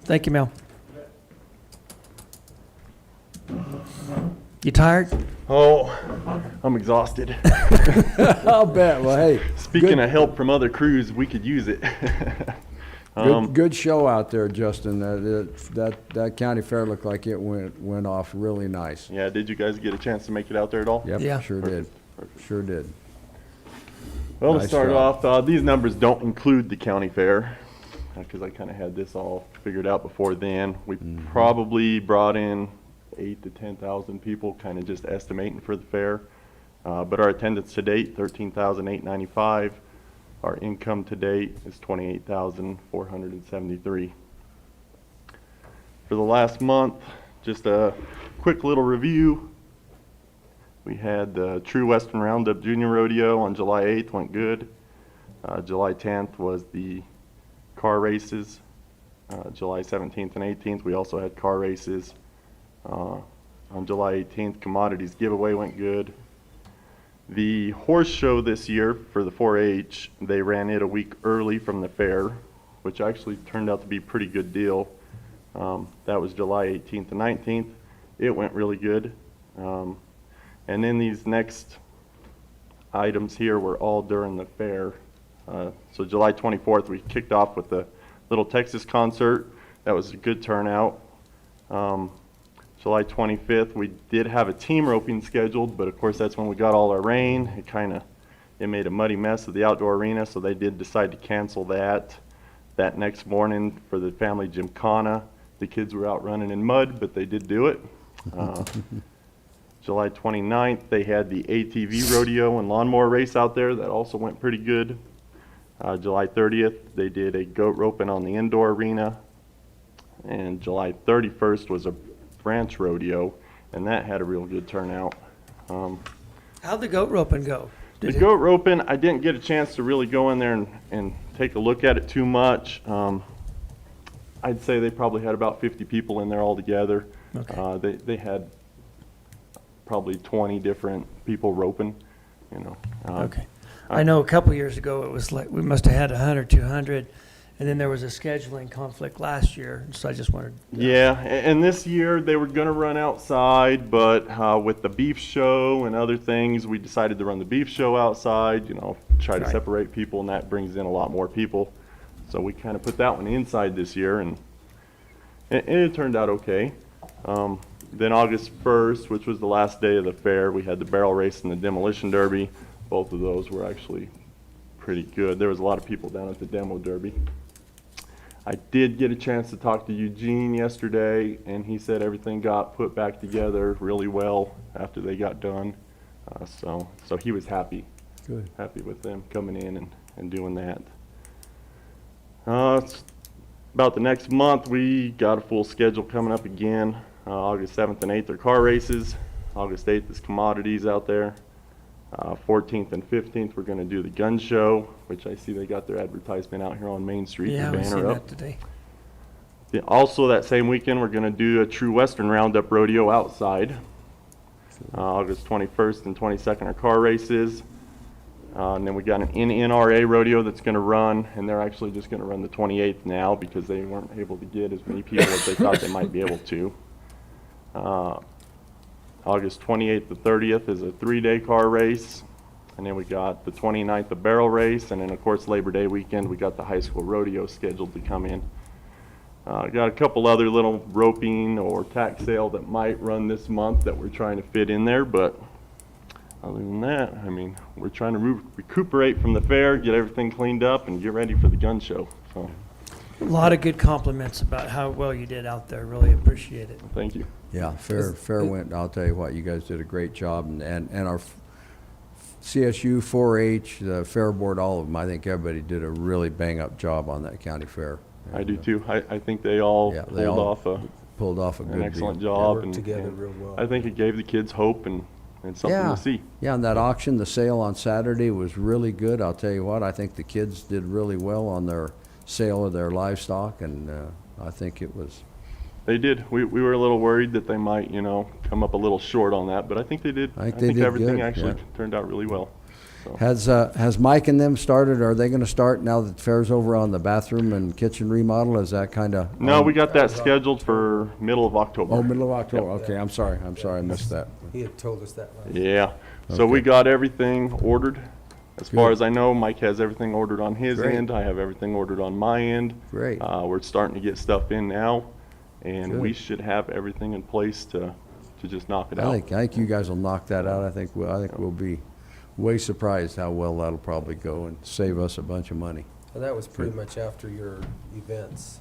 Thank you, Mel. You tired? Oh, I'm exhausted. I'll bet. Well, hey. Speaking of help from other crews, we could use it. Good show out there, Justin. That county fair looked like it went off really nice. Yeah, did you guys get a chance to make it out there at all? Yep, Yeah. sure did. Sure did. Well, to Nice start job. off, these numbers don't include the county fair, because I kind of had this all figured out before then. We probably brought in 8,000 to 10,000 people, kind of just estimating for the fair. But our attendance to date, 13,895. Our income to date is 28,473. For the last month, just a quick little review. We had the True Western Roundup Junior Rodeo on July 8th, went good. July 10th was the car races. July 17th and 18th, we also had car races. On July 18th, commodities giveaway went good. The horse show this year for the 4-H, they ran it a week early from the fair, which actually turned out to be a pretty good deal. That was July 18th and 19th. It went really good. And then these next items here were all during the fair. So July 24th, we kicked off with the Little Texas concert. That was a good turnout. July 25th, we did have a team roping scheduled, but of course that's when we got all our rain. It made a muddy mess of the outdoor arena, so they did decide to cancel that. That next morning for the family gymkhana, the kids were out running in mud, but they did do it. July 29th, they had the ATV rodeo and lawnmower race out there. That also went pretty good. July 30th, they did a goat roping on the indoor arena. And July 31st was a branch rodeo, and that had a real good turnout. How'd the goat roping go? The goat roping, I didn't get a chance to really go in there and take a look at it too much. I'd say they probably had about 50 people in there altogether. Okay. They had probably 20 different people roping, you know. Okay. I know a couple years ago, it was like, we must have had 100, 200, and then there was a scheduling conflict last year, so I just wondered. Yeah, and this year they were going to run outside, but with the beef show and other things, we decided to run the beef show outside, you know, try to separate people, and that brings in a lot more people. So we kind of put that one inside this year, and it turned out okay. Then August 1st, which was the last day of the fair, we had the barrel race and the demolition derby. Both of those were actually pretty good. There was a lot of people down at the demo derby. I did get a chance to talk to Eugene yesterday, and he said everything got put back together really well after they got done. So he was happy. Good. Happy with them coming in and doing that. It's about the next month, we got a full schedule coming up again. August 7th and 8th are car races. August 8th is commodities out there. 14th and 15th, we're going to do the gun show, which I see they got their advertisement out here on Main Street. Yeah, the we banner seen up. that today. Also, that same weekend, we're going to do a True Western Roundup rodeo outside. August 21st and 22nd are car races. And then we got an NNRA rodeo that's going to run, and they're actually just going to run the 28th now because they weren't able to get as many people as they thought they might be able to. August 28th to 30th is a 3-day car race. And then we got the 29th, the barrel race. And then, of course, Labor Day weekend, we got the high school rodeo scheduled to come in. Got a couple other little roping or tack sale that might run this month that we're trying to fit in there. But other than that, I mean, we're trying to recuperate from the fair, get everything cleaned up, and get ready for the gun show. So, A lot of good compliments about how well you did out there. Really appreciate it. thank you. Yeah, fair went, I'll tell you what, you guys did a great job, and our CSU, 4-H, the Fair Board, all of them, I think everybody did a really bang-up job on that county fair. I do too. I think they all pulled off a good an deal. excellent Yeah, job. worked and together real well. I think it gave the kids hope and something to see. Yeah, and that auction, the sale on Saturday was really good. I'll tell you what, I think the kids did really well on their sale of their livestock, and I think it was. They did. We were a little worried that they might, come up a little short on that, but I think they did. I think they did everything good, actually yeah. turned out really well. So. Has Mike and them started, are they gonna start now that the fair's over on the bathroom and kitchen remodel? Is that kinda? No, we got that scheduled for middle of October. Oh, middle of October, Yep. okay, I'm sorry, I missed that. He had told us that last. Yeah. So we Okay. got everything ordered. As far Good. as I know, Mike has everything ordered on his Great. end. I have everything ordered on my end. Great. We're starting to get stuff in now, and Good. we should have everything in place to just knock it out. I think you guys will knock that out. I think we'll be way surprised how well that'll probably go and save us a bunch of money. And that was pretty much after your events.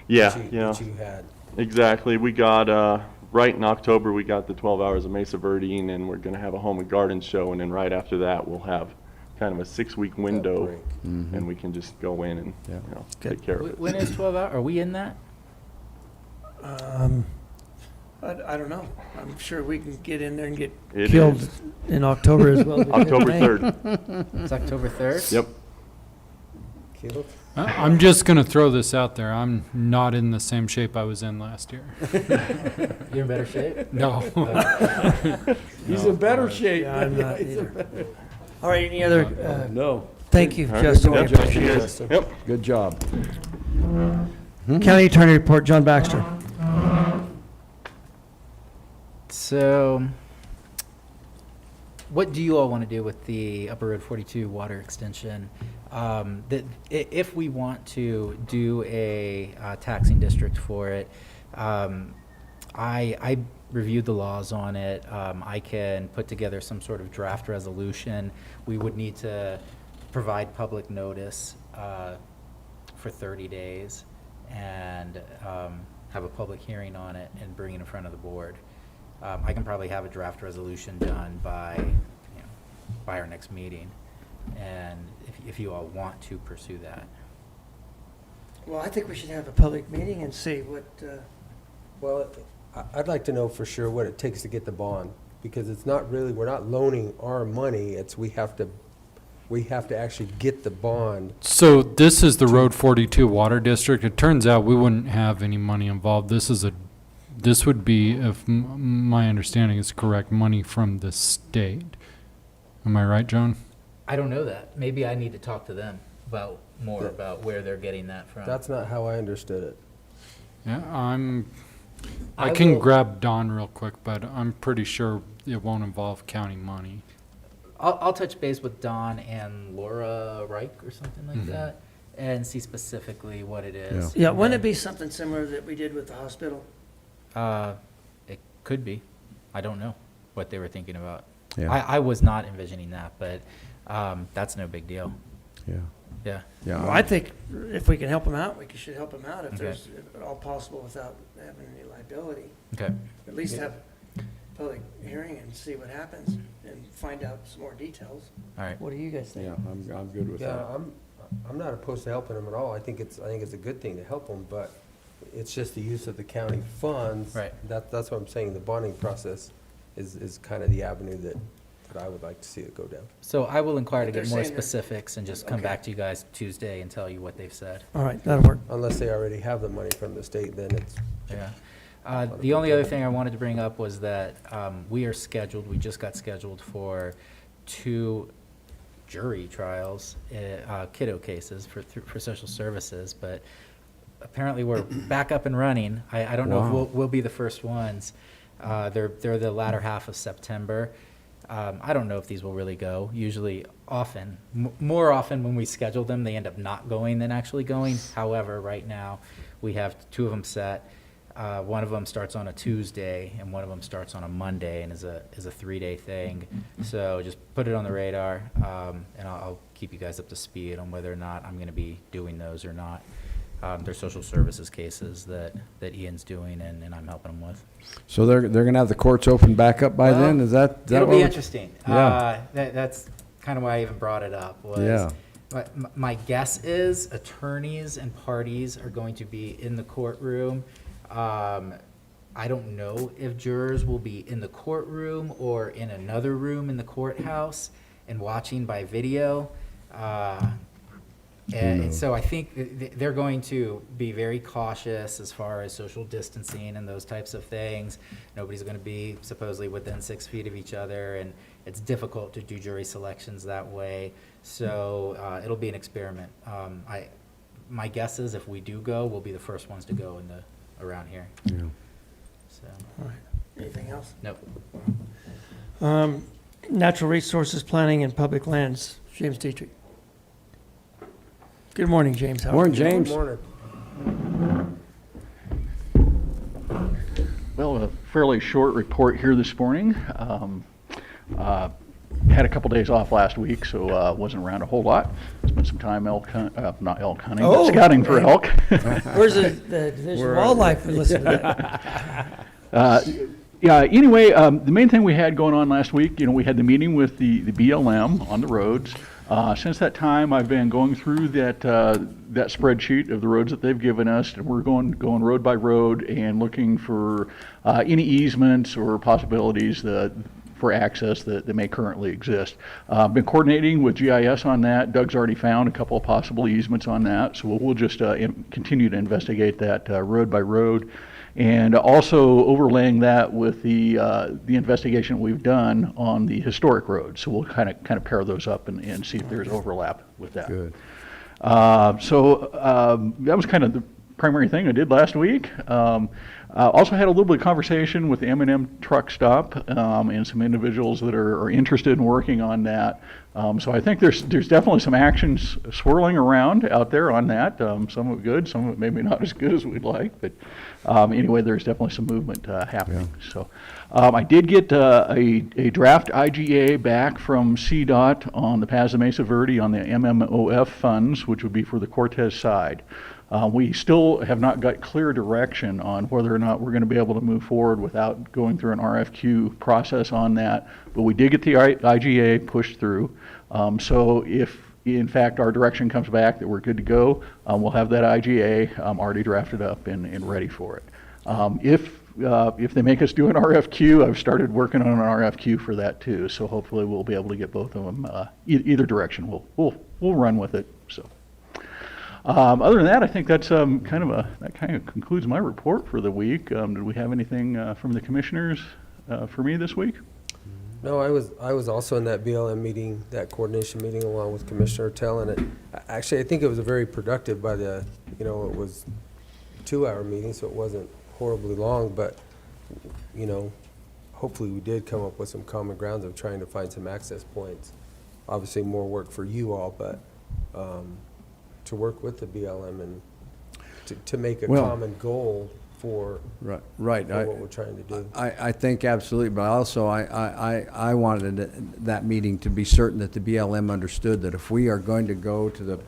Yeah, that you had. Exactly. We got, right in October, we got the 12 Hours of Mesa Verde, and we're going to have a home and garden show, and then right after that, we'll have kind of a 6-week window, break. and we can just go in and, take care of it. When is 12 hour? Are we in that? I don't know. I'm sure we can get in there and get It killed is. in October as well. as we did in October May. 3rd. It's October 3rd? Yep. Caleb? I'm just going to throw this out there. I'm not in the same shape I was in last year. You're in better shape? No. He's in better shape. Yeah, I'm not either. All right, any other? No. Thank you, All right. Justin. We Yep, thank appreciate you, it. guys. Yep. Good job. County Attorney Report, John Baxter. So, what do you all want to do with the Upper Road 42 water extension? If we want to do a taxing district for it, I reviewed the laws on it. I can put together some sort of draft resolution. We would need to provide public notice for 30 days and have a public hearing on it and bring it in front of the board. I can probably have a draft resolution done by our next meeting, and if you all want to pursue that. Well, I think we should have a public meeting and see what, Well, I'd like to know for sure what it takes to get the bond, because it's not really, we're not loaning our money, it's we have to actually get the bond. So this is the Road 42 Water District. It turns out we wouldn't have any money involved. This would be, if my understanding is correct, money from the state. Am I right, John? I don't know that. Maybe I need to talk to them about where they're getting that from. That's not how I understood it. Yeah, I I can will- grab Don real quick, but I'm pretty sure it won't involve county money. I'll touch base with Don and Laura Reich or something like that and see specifically what it is. yeah, wouldn't it be something similar that we did with the hospital? It could be. I don't know what they were thinking about. Yeah. I was not envisioning that, but that's no big deal. Yeah. Yeah. Yeah. Well, I think if we can help them out, we should help them out if Okay. there's, if at all possible without having any liability. Okay. At least have a public hearing and see what happens and find out some more details. All right. What do you guys think? Yeah, I'm good with Yeah, that. I'm not opposed to helping them at all. I think it's a good thing to help them, but it's just the use of the county funds. Right. That's what I'm saying. The bonding process is kind of the avenue that I would like to see it go down. So I will inquire to They're get more saying they're- specifics and just come Okay. back to you guys Tuesday and tell you what they've said. All right, that'll work. Unless they already have the money from the state, then it's. Yeah. The only other thing I wanted to bring up was that we just got scheduled for 2 jury trials, kiddo cases for social services, but apparently we're back up and running. I don't know if we'll be the first ones. They're the latter half of September. I don't know if these will really go. Usually, more often when we schedule them, they end up not going than actually going. However, right now, we have 2 of them set. One of them starts on a Tuesday, and one of them starts on a Monday, and is a 3-day thing. So just put it on the radar, and I'll keep you guys up to speed on whether or not I'm going to be doing those or not. They're social services cases that Ian's doing and I'm helping him with. So they're gonna have the courts open back up by then? Is that It'll what be we're- interesting. Yeah. That's kind of why I even brought it up. Was Yeah. my guess is attorneys and parties are going to be in the courtroom. I don't know if jurors will be in the courtroom or in another room in the courthouse and watching by video. And so I think they're going to be very cautious as far as social distancing and those types of things. Nobody's going to be supposedly within 6 feet of each other, and it's difficult to do jury selections that way. So it'll be an experiment. My guess is if we do go, we'll be the first ones to go around here. Yeah. So. All right. Anything else? Nope. Natural Resources Planning and Public Lands, James Dietrich. Good morning, James. How are Morning, you? James. Morning. Well, a fairly short report here this morning. Had a couple days off last week, so wasn't around a whole lot. Spent some time not elk hunting, but scouting for elk. Where's the Division of Wildlife? Listen to that. Yeah, anyway, the main thing we had going on last week, we had the meeting with the BLM on the roads. Since that time, I've been going through that spreadsheet of the roads that they've given us, and we're going road by road and looking for any easements or possibilities for access that may currently exist. Been coordinating with GIS on that. Doug's already found a couple of possible easements on that, so we'll just continue to investigate that road by road. And also overlaying that with the investigation we've done on the historic roads. So we'll kind of pair those up and see if there's overlap with that. Good. So that was kind of the primary thing I did last week. Also had a little bit of conversation with the M&M truck stop and some individuals that are interested in working on that. So I think there's definitely some actions swirling around out there on that. Some of it good, some of it maybe not as good as we'd like, but anyway, there's definitely some movement happening. Yeah. So I did get a draft IGA back from CDOT on the Paz de Mesa Verde on the MMOF funds, which would be for the Cortez side. We still have not got clear direction on whether or not we're going to be able to move forward without going through an RFQ process on that, but we did get the IGA pushed through. So if in fact our direction comes back that we're good to go, we'll have that IGA already drafted up and ready for it. If they make us do an RFQ, I've started working on an RFQ for that too, so hopefully we'll be able to get both of them, either direction, we'll run with it. So. Other than that, I think that's that kind of concludes my report for the week. Did we have anything from the commissioners for me this week? No, I was also in that BLM meeting, that coordination meeting, along with Commissioner Tell, and I think it was a very productive. It was a 2-hour meeting, so it wasn't horribly long, but hopefully we did come up with some common grounds of trying to find some access points. Obviously, more work for you all, but. To work with the BLM and to make a common goal for right. what we're trying to do. I think absolutely, but also I wanted that meeting to be certain that the BLM understood that if we are going to go to the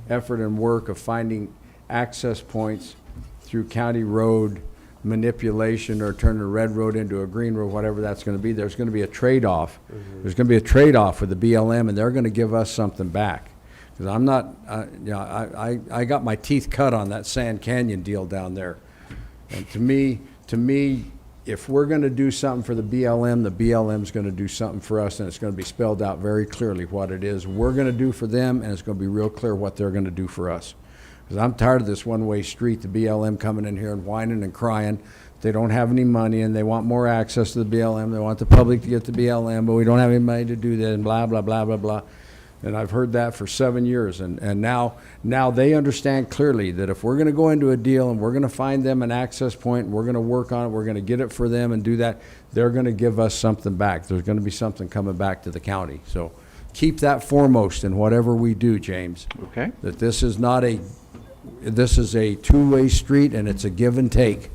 effort and work of finding access points through county road manipulation or turning a red road into a green road, whatever that's going to be, there's going to be a trade-off. Mm-hmm. There's going to be a trade-off with the BLM, and they're going to give us something back. Because I'm not, I got my teeth cut on that Sand Canyon deal down there. And to me, if we're going to do something for the BLM's going to do something for us, and it's going to be spelled out very clearly what it is we're going to do for them, and it's going to be real clear what they're going to do for us. Because I'm tired of this one-way street, the BLM coming in here and whining and crying. They don't have any money, and they want more access to the BLM. They want the public to get the BLM, but we don't have any money to do that, and blah, blah, blah, blah, blah. And I've heard that for 7 years, and now they understand clearly that if we're going to go into a deal and we're going to find them an access point and we're going to work on it, we're going to get it for them and do that, they're going to give us something back. There's going to be something coming back to the county. So keep that foremost in whatever we do, James. Okay. That this is a two-way street, and it's a give and take.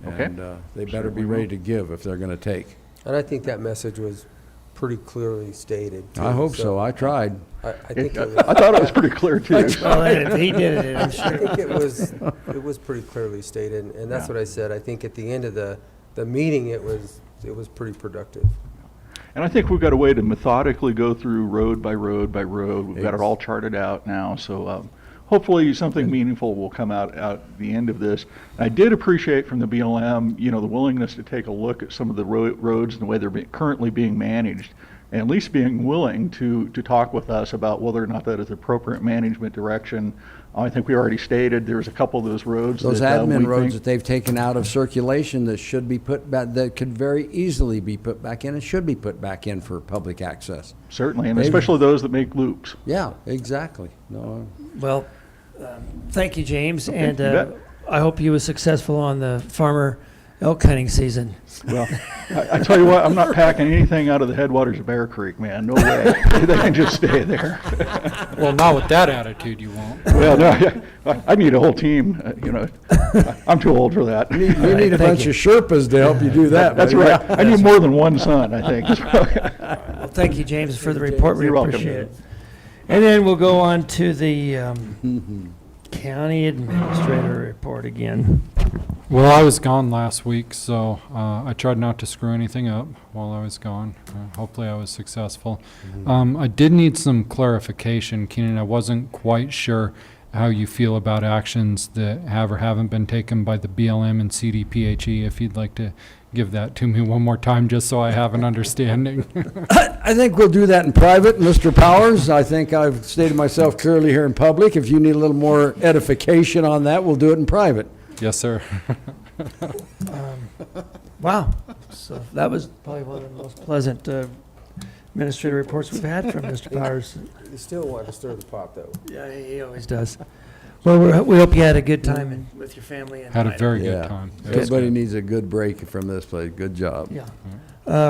Okay. And they better be ready to give if they're going to take. And I think that message was pretty clearly stated. I too. hope so. I tried. I think I thought it was pretty clear too. Well, if he did it, I'm I sure. think it was pretty clearly stated, and that's Yeah. what I said. I think at the end of the meeting, it was pretty productive. And I think we've got a way to methodically go through road by road by road. We've got it all charted out now, so hopefully something meaningful will come out at the end of this. I did appreciate from the BLM, the willingness to take a look at some of the roads and the way they're currently being managed, and at least being willing to talk with us about whether or not that is appropriate management direction. I think we already stated there's a couple of those roads. Those that, admin we roads think- that they've taken out of circulation that should be put back, that could very easily be put back in and should be put back in for public access. Certainly, and Maybe. especially those that make loops. Yeah, exactly. No, Well, thank you, James, Okay, and you bet. I hope you were successful on the farmer elk hunting season. Well, I tell you what, I'm not packing anything out of the headwaters of Bear Creek, man. No way. They can just stay there. Well, not with that attitude, you won't. Well, no, I need a whole team, I'm too old for that. you need a bunch of Sherpas to help you do that. That's buddy. right. I need more than one son, I think. Well, thank you, James, for the report. We You're welcome. appreciate it. And then we'll go on to the county administrator report again. Well, I was gone last week, so I tried not to screw anything up while I was gone. Hopefully I was successful. I did need some clarification, Keenan. I wasn't quite sure how you feel about actions that have or haven't been taken by the BLM and CDPHE. If you'd like to give that to me one more time, just so I have an understanding. I think we'll do that in private, Mr. Powers. I think I've stated myself clearly here in public. If you need a little more edification on that, we'll do it in private. Yes, sir. Wow. So that was probably one of the most pleasant administrative reports we've had from Mr. Powers. You still want to stir the pot, though. Yeah, he always does. Well, we hope you had a good time with your family. And Had a very Yeah. good time. It was Everybody good. needs a good break from this place. Good job. Yeah.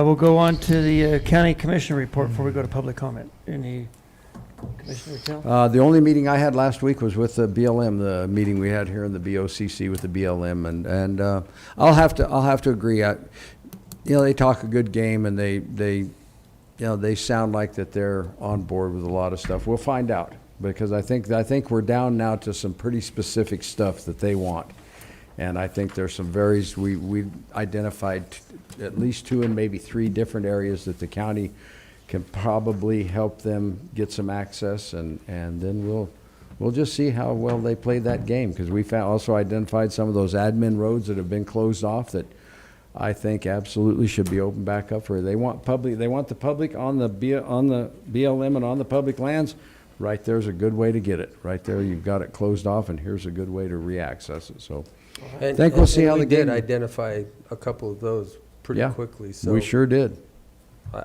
We'll go on to the county commissioner report before we go to public comment. Any Commissioner Tell? The only meeting I had last week was with the BLM, the meeting we had here in the BOCC with the BLM, and I'll have to agree. They talk a good game, and they sound like that they're on board with a lot of stuff. We'll find out, because I think we're down now to some pretty specific stuff that they want, and I think there's some we identified at least 2 and maybe 3 different areas that the county can probably help them get some access, and then we'll just see how well they play that game, because we also identified some of those admin roads that have been closed off that I think absolutely should be opened back up for. They want the public on the BLM and on the public lands. Right there's a good way to get it. Right there, you've got it closed off, and here's a good way to re-access it. So I think we'll see how we the game. did identify a couple of those pretty Yeah, quickly. So we sure did.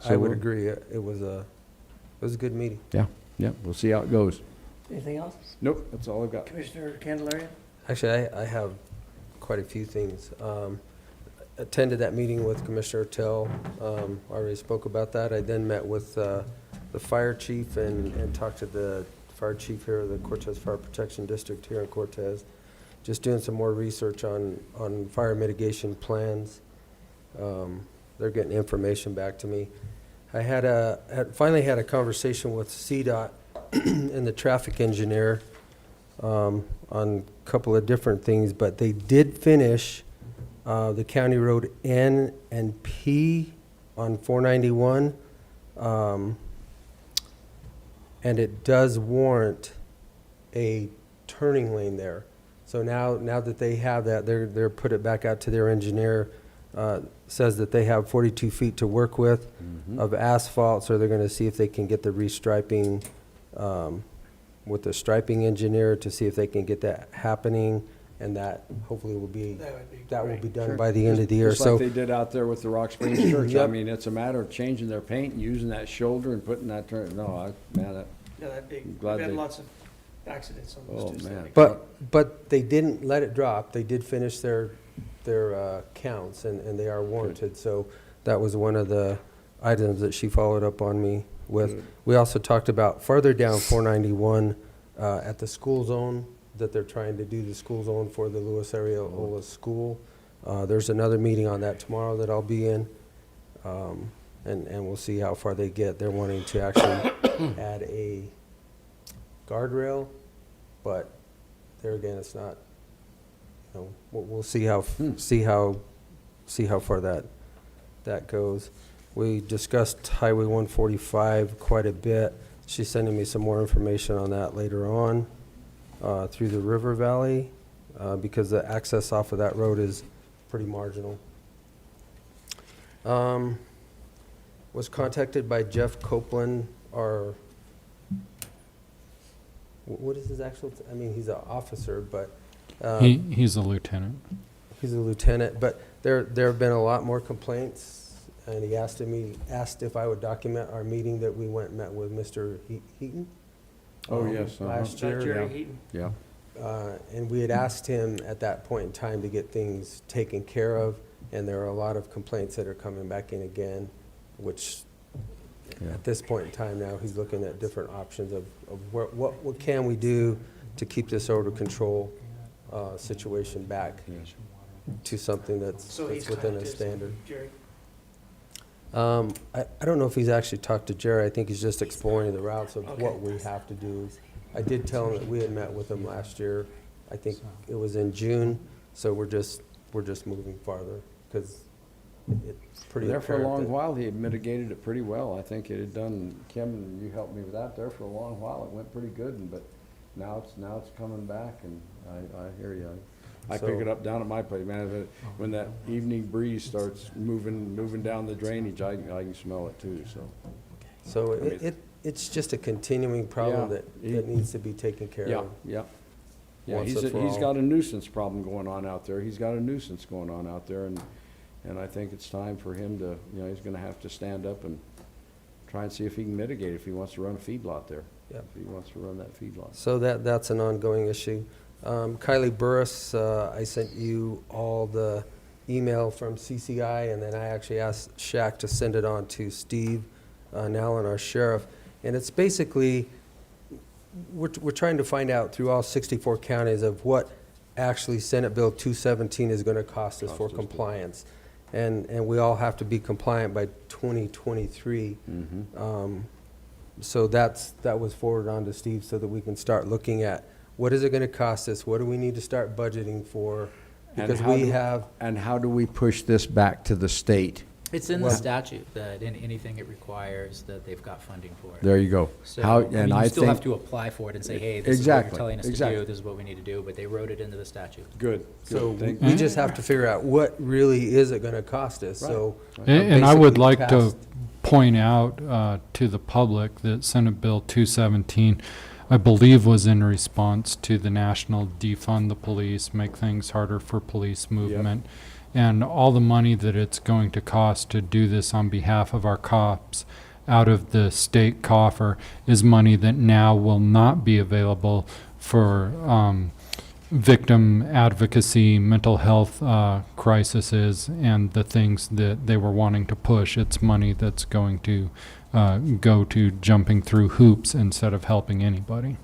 I would agree. It was a good meeting. Yeah, we'll see how it goes. Anything else? Nope, that's all I've got. Commissioner Candelaria? Actually, I have quite a few things. Attended that meeting with Commissioner Tell. Already spoke about that. I then met with the fire chief and talked to the fire chief here of the Cortez Fire Protection District here in Cortez. Just doing some more research on fire mitigation plans. They're getting information back to me. I finally had a conversation with CDOT and the traffic engineer on a couple of different things, but they did finish the County Road N and P on 491, and it does warrant a turning lane there. So now that they have that, they're put it back out to their engineer. Says that they have 42 feet to work with of asphalt, so they're going to see if they can get the restriping with the striping engineer to see if they can get that happening, and that hopefully will be done by the end of the year. Just So like they did out there with the Rock Springs Church. I Yep. mean, it's a matter of changing their paint and using that shoulder and putting that turn. No, Yeah, that big. We've glad had they- lots of accidents on those two. man. But they didn't let it drop. They did finish their counts, and they are warranted. So that was one of the items that she followed up on me with. Good. We also talked about further down 491 at the school zone, that they're trying to do the school zone for the Lewis Areola School. There's another meeting on that tomorrow that I'll be in. and we'll see how far they get. They're wanting to actually add a guardrail, but there again, it's not, you know, we'll see how, see how far that goes. We discussed Highway 145 quite a bit. She's sending me some more information on that later on, through the River Valley, because the access off of that road is pretty marginal. Was contacted by Jeff Copeland, our, what is his actual, I mean, he's an officer, but. He's a lieutenant. He's a lieutenant, but there have been a lot more complaints, and he asked if I would document our meeting that we went and met with Mr. Heaton. Oh, yes. Last year. Jerry Heaton. Yeah. And we had asked him at that point in time to get things taken care of, and there are a lot of complaints that are coming back in again, which at this point in time now, he's looking at different options of what can we do to keep this odor control situation back to something that's within a standard. Jerry? I don't know if he's actually talked to Jerry. I think he's just exploring the routes of what we have to do. I did tell him that we had met with him last year. I think it was in June, so we're just moving farther because it's pretty There for a apparent long that- while, he had mitigated it pretty well. I think it had done, Kim, you helped me with that. There for a long while, it went pretty good, but now it's coming back, and I hear you. I pick it up down at my place, man. When that evening breeze starts moving down the drainage, I can smell it too, so. So I mean, it's just a continuing problem Yeah, that needs to be taken care of. Yeah. Yeah, once he's and for all. got a nuisance problem going on out there. And I think it's time for him to, you know, he's gonna have to stand up and try and see if he can mitigate if he wants to run a feedlot there. Yep. If he wants to run that feedlot. So that's an ongoing issue. Kylie Burris, I sent you all the email from CCI, and then I actually asked Shaq to send it on to Steve Nallon, our sheriff. And it's basically, we're trying to find out through all 64 counties of what actually Senate Bill 217 is going to cost us for compliance. And we all have to be compliant by 2023. So that was forwarded on to Steve so that we can start looking at what is it going to cost us? What do we need to start budgeting for? Because And how do we push this back to the state? It's in the statute that anything it requires that they've got funding for it. There you go. So, How- I mean, and you I still have think- to apply for it and say, hey, this is what Exactly, you're telling us to exactly. do, this is what we need to do, but they wrote it into the statute. Good. So Thank we you. just have to figure out what really is it going to cost us. So And I would basically like to passed- point out to the public that Senate Bill 217, I believe, was in response to the national defund the police, make things harder for police movement. And all the money that it's going to cost to do this on behalf of our cops out of the state coffer is money that now will not be available for victim advocacy, mental health crises, and the things that they were wanting to push. It's money that's going to go to jumping through hoops instead of helping anybody.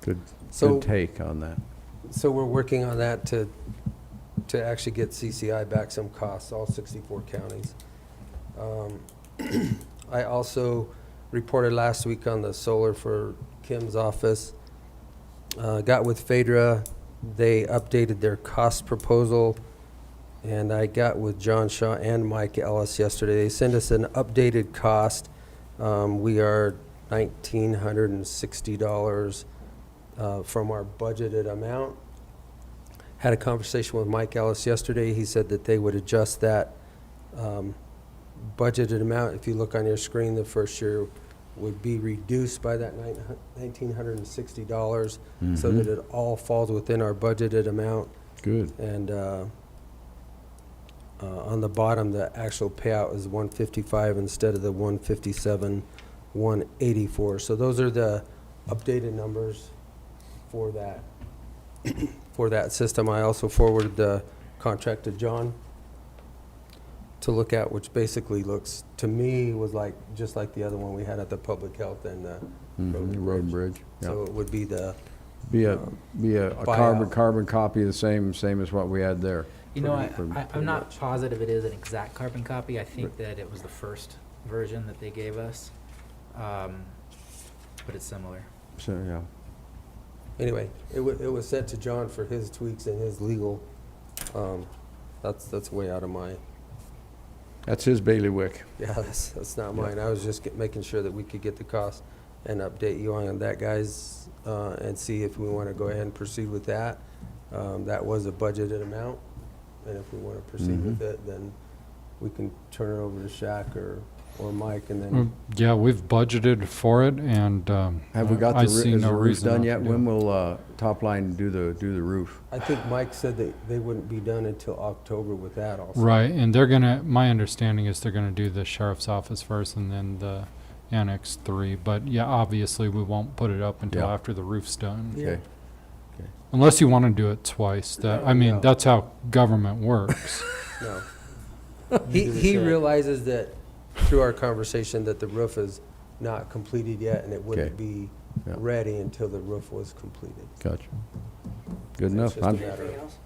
Good So- take on that. So we're working on that to actually get CCI back some costs, all 64 counties. I also reported last week on the solar for Kim's office. Got with Phaedra, they updated their cost proposal, and I got with John Shaw and Mike Ellis yesterday. They sent us an updated cost. We are $1,960 from our budgeted amount. Had a conversation with Mike Ellis yesterday. He said that they would adjust that budgeted amount. If you look on your screen, the first year would be reduced by that $1,960 so that it all falls within our budgeted amount. Good. And on the bottom, the actual payout is $155 instead of the $157,184. So those are the updated numbers for that. For that system. I also forwarded the contract to John to look at, which basically looks, to me, was like, just like the other one we had at the public health and the Road and Bridge. So it would be the Be a buyout. carbon copy of the same as what we had there. You know, pretty I'm not much. positive it is an exact carbon copy. I think that it was the first version that they gave us. But it's similar. So, yeah. Anyway, it was sent to John for his tweaks and his legal. That's way out of my, That's his bailiwick. yeah, that's not mine. I was just making sure that we could get the cost and update you on that, guys, and see if we want to go ahead and proceed with that. That was a budgeted amount, and if we want to proceed with it, then we can turn it over to Shaq or Mike, and then. Yeah, we've budgeted for it, and Have we got I the see is no the roof reason done not yet? to do When it. will Top Line do the roof? I think Mike said that they wouldn't be done until October with that also. Right, and they're gonna, my understanding is they're gonna do the sheriff's office first and then the Annex 3. But yeah, obviously, we won't put it up until Yeah. after the roof's done. Okay. Unless you want to do it twice. That, I mean, No. that's how government works. No. He realizes that through our conversation that the roof is not completed yet, and it wouldn't Okay. be Yeah. ready until the roof was completed. Gotcha. Good It's enough. just a I'm- matter of- Anything else?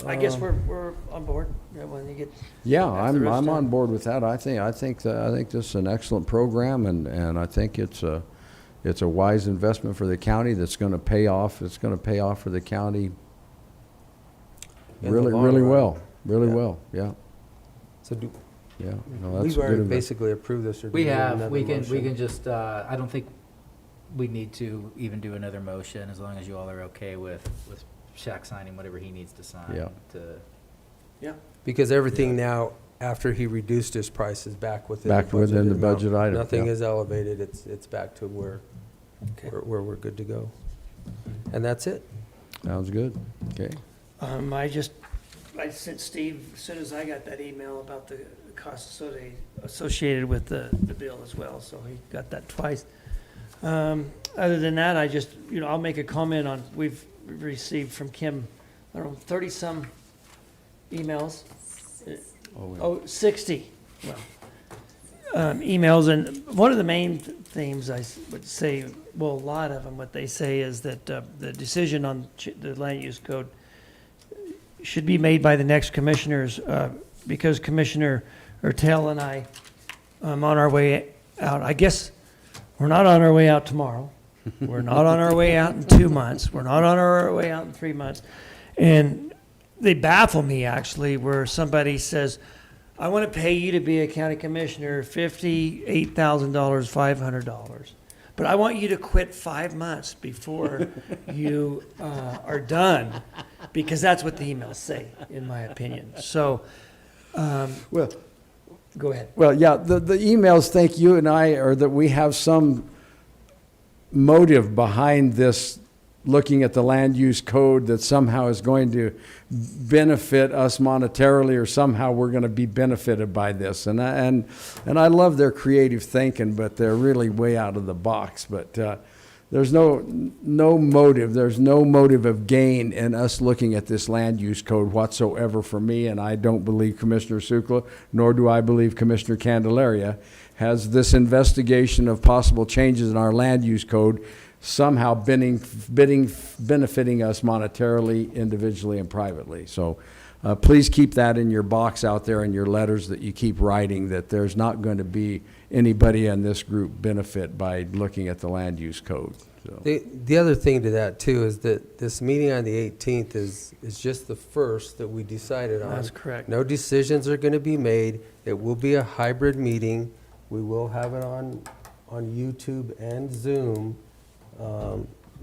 I guess Um, we're on board. Yeah, when you get. Yeah, That's the roof I'm on done. board with that. I think this is an excellent program, and I think it's a wise investment for the county that's going to pay off. It's going to pay off for the county In the really, long really run. well. Really Yeah. well. Yeah. So do, Yeah. No, that's we've a already good basically approved this, or do We need have, another we can motion? just, I don't think we need to even do another motion, as long as you all are okay with Shaq signing whatever he needs to sign. Yeah. Yeah. Because everything now, after he reduced his price, is back within the Back budget. within the amount. budget item, Nothing yeah. is elevated. It's back to where we're good to go. And that's it. Sounds good. Okay. I sent Steve, as soon as I got that email about the costs associated with the bill as well, so he got that twice. Other than that, I just, I'll make a comment on, we've received from Kim, I don't know, 30-some emails. Oh, 60, well, emails, and one of the main themes I would say, well, a lot of them, what they say is that the decision on the land use code should be made by the next commissioners, because Commissioner Ertel and I, on our way out, I guess we're not on our way out tomorrow. We're not on our way out in 2 months. We're not on our way out in 3 months. And they baffle me, actually, where somebody says, I want to pay you to be a county commissioner $58,000, $500. But I want you to quit 5 months before you are done, because that's what the emails say, in my opinion. So, Well, go ahead. Well, yeah, the emails think you and I, or that we have some motive behind this, looking at the land use code that somehow is going to benefit us monetarily, or somehow we're going to be benefited by this. And I love their creative thinking, but they're really way out of the box. But there's no motive. There's no motive of gain in us looking at this land use code whatsoever for me, and I don't believe Commissioner Sukla, nor do I believe Commissioner Candelaria, has this investigation of possible changes in our land use code somehow benefiting us monetarily, individually, and privately. So please keep that in your box out there in your letters that you keep writing, that there's not going to be anybody in this group benefit by looking at the land use code. So. The other thing to that, too, is that this meeting on the 18th is just the first that we decided on. That's correct. No decisions are going to be made. It will be a hybrid meeting. We will have it on YouTube and Zoom.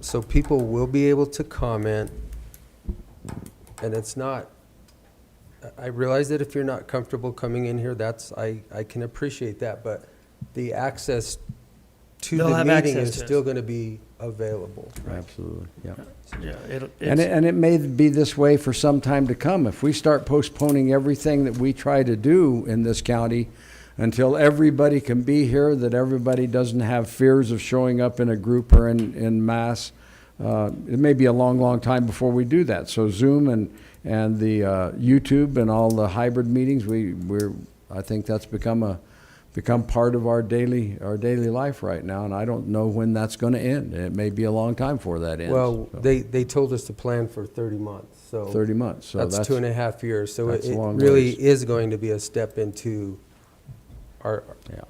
So people will be able to comment. And it's not, I realize that if you're not comfortable coming in here, I can appreciate that. But the access to They'll the have meeting access is to still us. going to be available. Absolutely, yeah. Yeah, And it may be this way for some time to come. If we start postponing everything that we try to do in this county until everybody can be here, that everybody doesn't have fears of showing up in a group or in mass, it may be a long, long time before we do that. So Zoom and the YouTube and all the hybrid meetings, I think that's become a become part of our daily life right now, and I don't know when that's going to end. It may be a long time before that ends. Well, so. they told us to plan for 30 months, so. 30 months, so that's 2.5 years, so that's it a long really ways. is going to be a step into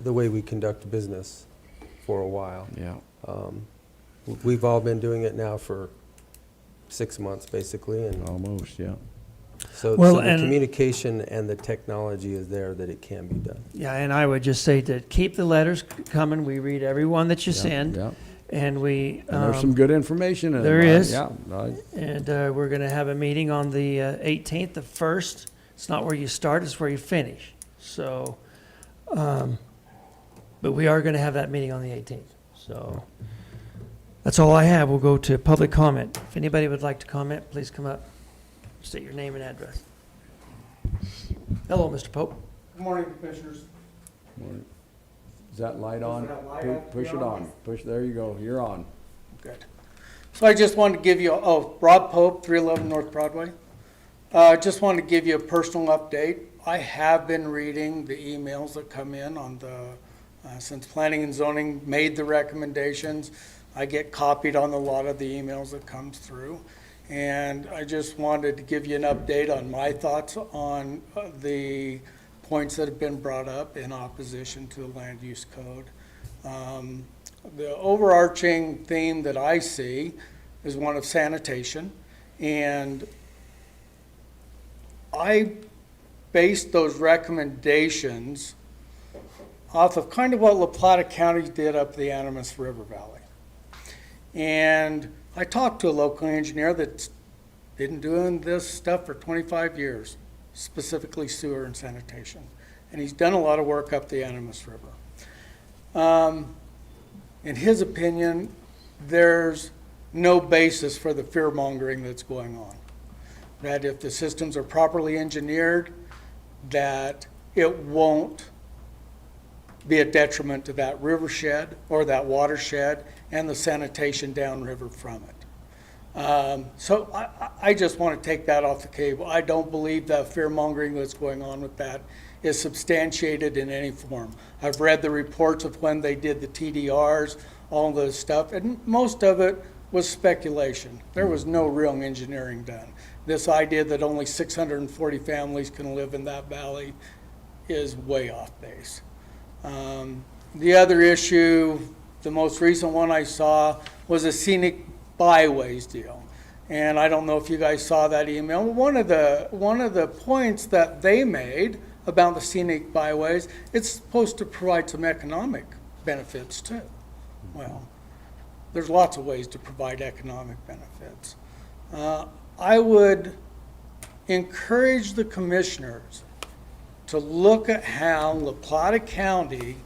the way we conduct business for a while. Yeah. We've all been doing it now for 6 months, basically, and. Almost, yeah. So, Well, so the and- communication and the technology is there that it can be done. Yeah, and I would just say to keep the letters coming. We read every one that you send. Yeah. And we. And there's some good information in There it. is. Yeah. And we're going to have a meeting on the 18th, the 1st. It's not where you start, it's where you finish. So, but we are going to have that meeting on the 18th. So that's all I have. We'll go to public comment. If anybody would like to comment, please come up. State your name and address. Hello, Mr. Pope. Good morning, Commissioners. Is that light on? Is that light Push it on. There you go. You're on. Good. So I just wanted to give you, Rob Pope, 311 North Broadway. Just wanted to give you a personal update. I have been reading the emails that come in on since Planning and Zoning made the recommendations. I get copied on a lot of the emails that comes through. And I just wanted to give you an update on my thoughts on the points that have been brought up in opposition to the land use code. The overarching theme that I see is one of sanitation, and I based those recommendations off of kind of what La Plata County did up the Animas River Valley. And I talked to a local engineer that's been doing this stuff for 25 years, specifically sewer and sanitation. And he's done a lot of work up the Animas River. In his opinion, there's no basis for the fear-mongering that's going on. That if the systems are properly engineered, that it won't be a detriment to that rivershed or that watershed and the sanitation downriver from it. So I just want to take that off the table. I don't believe that fear-mongering that's going on with that is substantiated in any form. I've read the reports of when they did the TDRs, all this stuff, and most of it was speculation. There was no real engineering done. This idea that only 640 families can live in that valley is way off base. The other issue, the most recent one I saw, was a scenic byways deal. And I don't know if you guys saw that email. One of the points that they made about the scenic byways, it's supposed to provide some economic benefits too. Well, there's lots of ways to provide economic benefits. I would encourage the commissioners to look at how La Plata County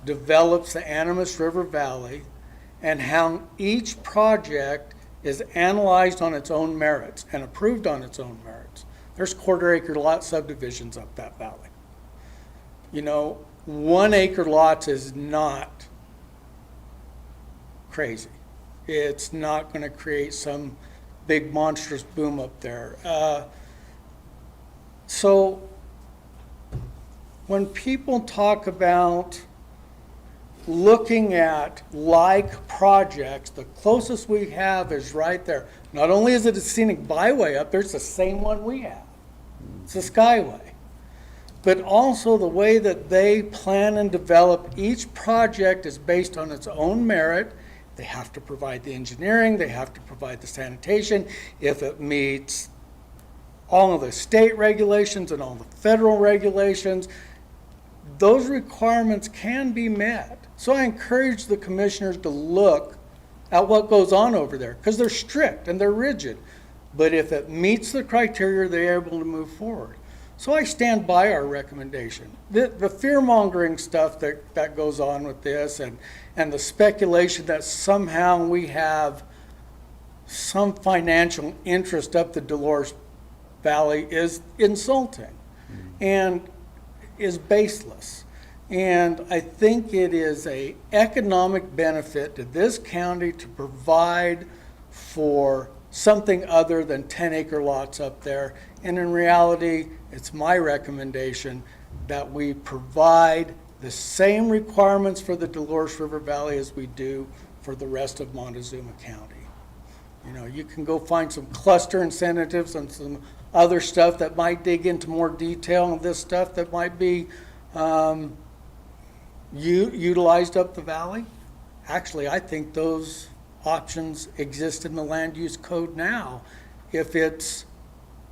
develops the Animas River Valley and how each project is analyzed on its own merits and approved on its own merits. There's quarter-acre lot subdivisions up that valley. You know, 1 acre lots is not crazy. It's not going to create some big monstrous boom up there. So when people talk about looking at like projects, the closest we have is right there. Not only is it a scenic byway up there, it's the same one we have. It's a skyway. But also the way that they plan and develop each project is based on its own merit. They have to provide the engineering, they have to provide the sanitation. If it meets all of the state regulations and all the federal regulations, those requirements can be met. So I encourage the commissioners to look at what goes on over there, because they're strict and they're rigid. But if it meets the criteria, they're able to move forward. So I stand by our recommendation. The fear-mongering stuff that goes on with this and the speculation that somehow we have some financial interest up the Dolores Valley is insulting and is baseless. And I think it is an economic benefit to this county to provide for something other than 10-acre lots up there. And in reality, it's my recommendation that we provide the same requirements for the Dolores River Valley as we do for the rest of Montezuma County. You know, you can go find some cluster incentives and some other stuff that might dig into more detail on this stuff that might be utilized up the valley. Actually, I think those options exist in the land use code now. If it's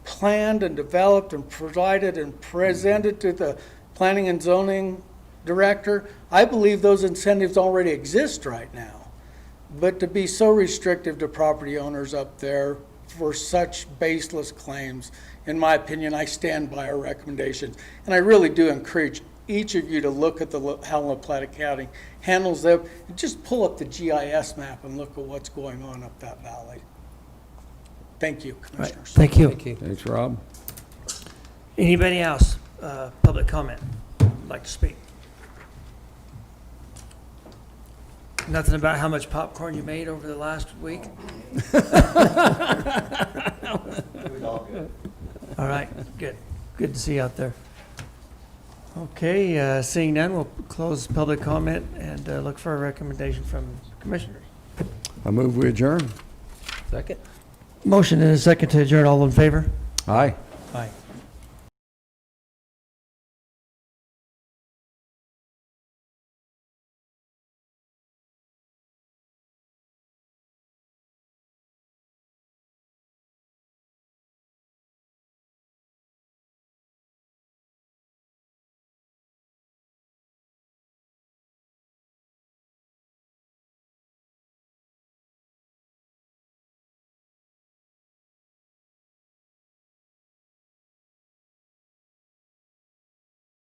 planned and developed and provided and presented to the planning and zoning director, I believe those incentives already exist right now. But to be so restrictive to property owners up there for such baseless claims, in my opinion, I stand by our recommendations. And I really do encourage each of you to look at how La Plata County handles them. Just pull up the GIS map and look at what's going on up that valley. Thank you, Commissioners. Thank you. Thanks, Rob. Anybody else, public comment, would like to speak? Nothing about how much popcorn you made over the last week? All right, good. Good to see you out there. Okay, seeing none, we'll close public comment and look for a recommendation from commissioners. I move we adjourn. Second? Motion and a second to adjourn. All in favor? Aye. Aye.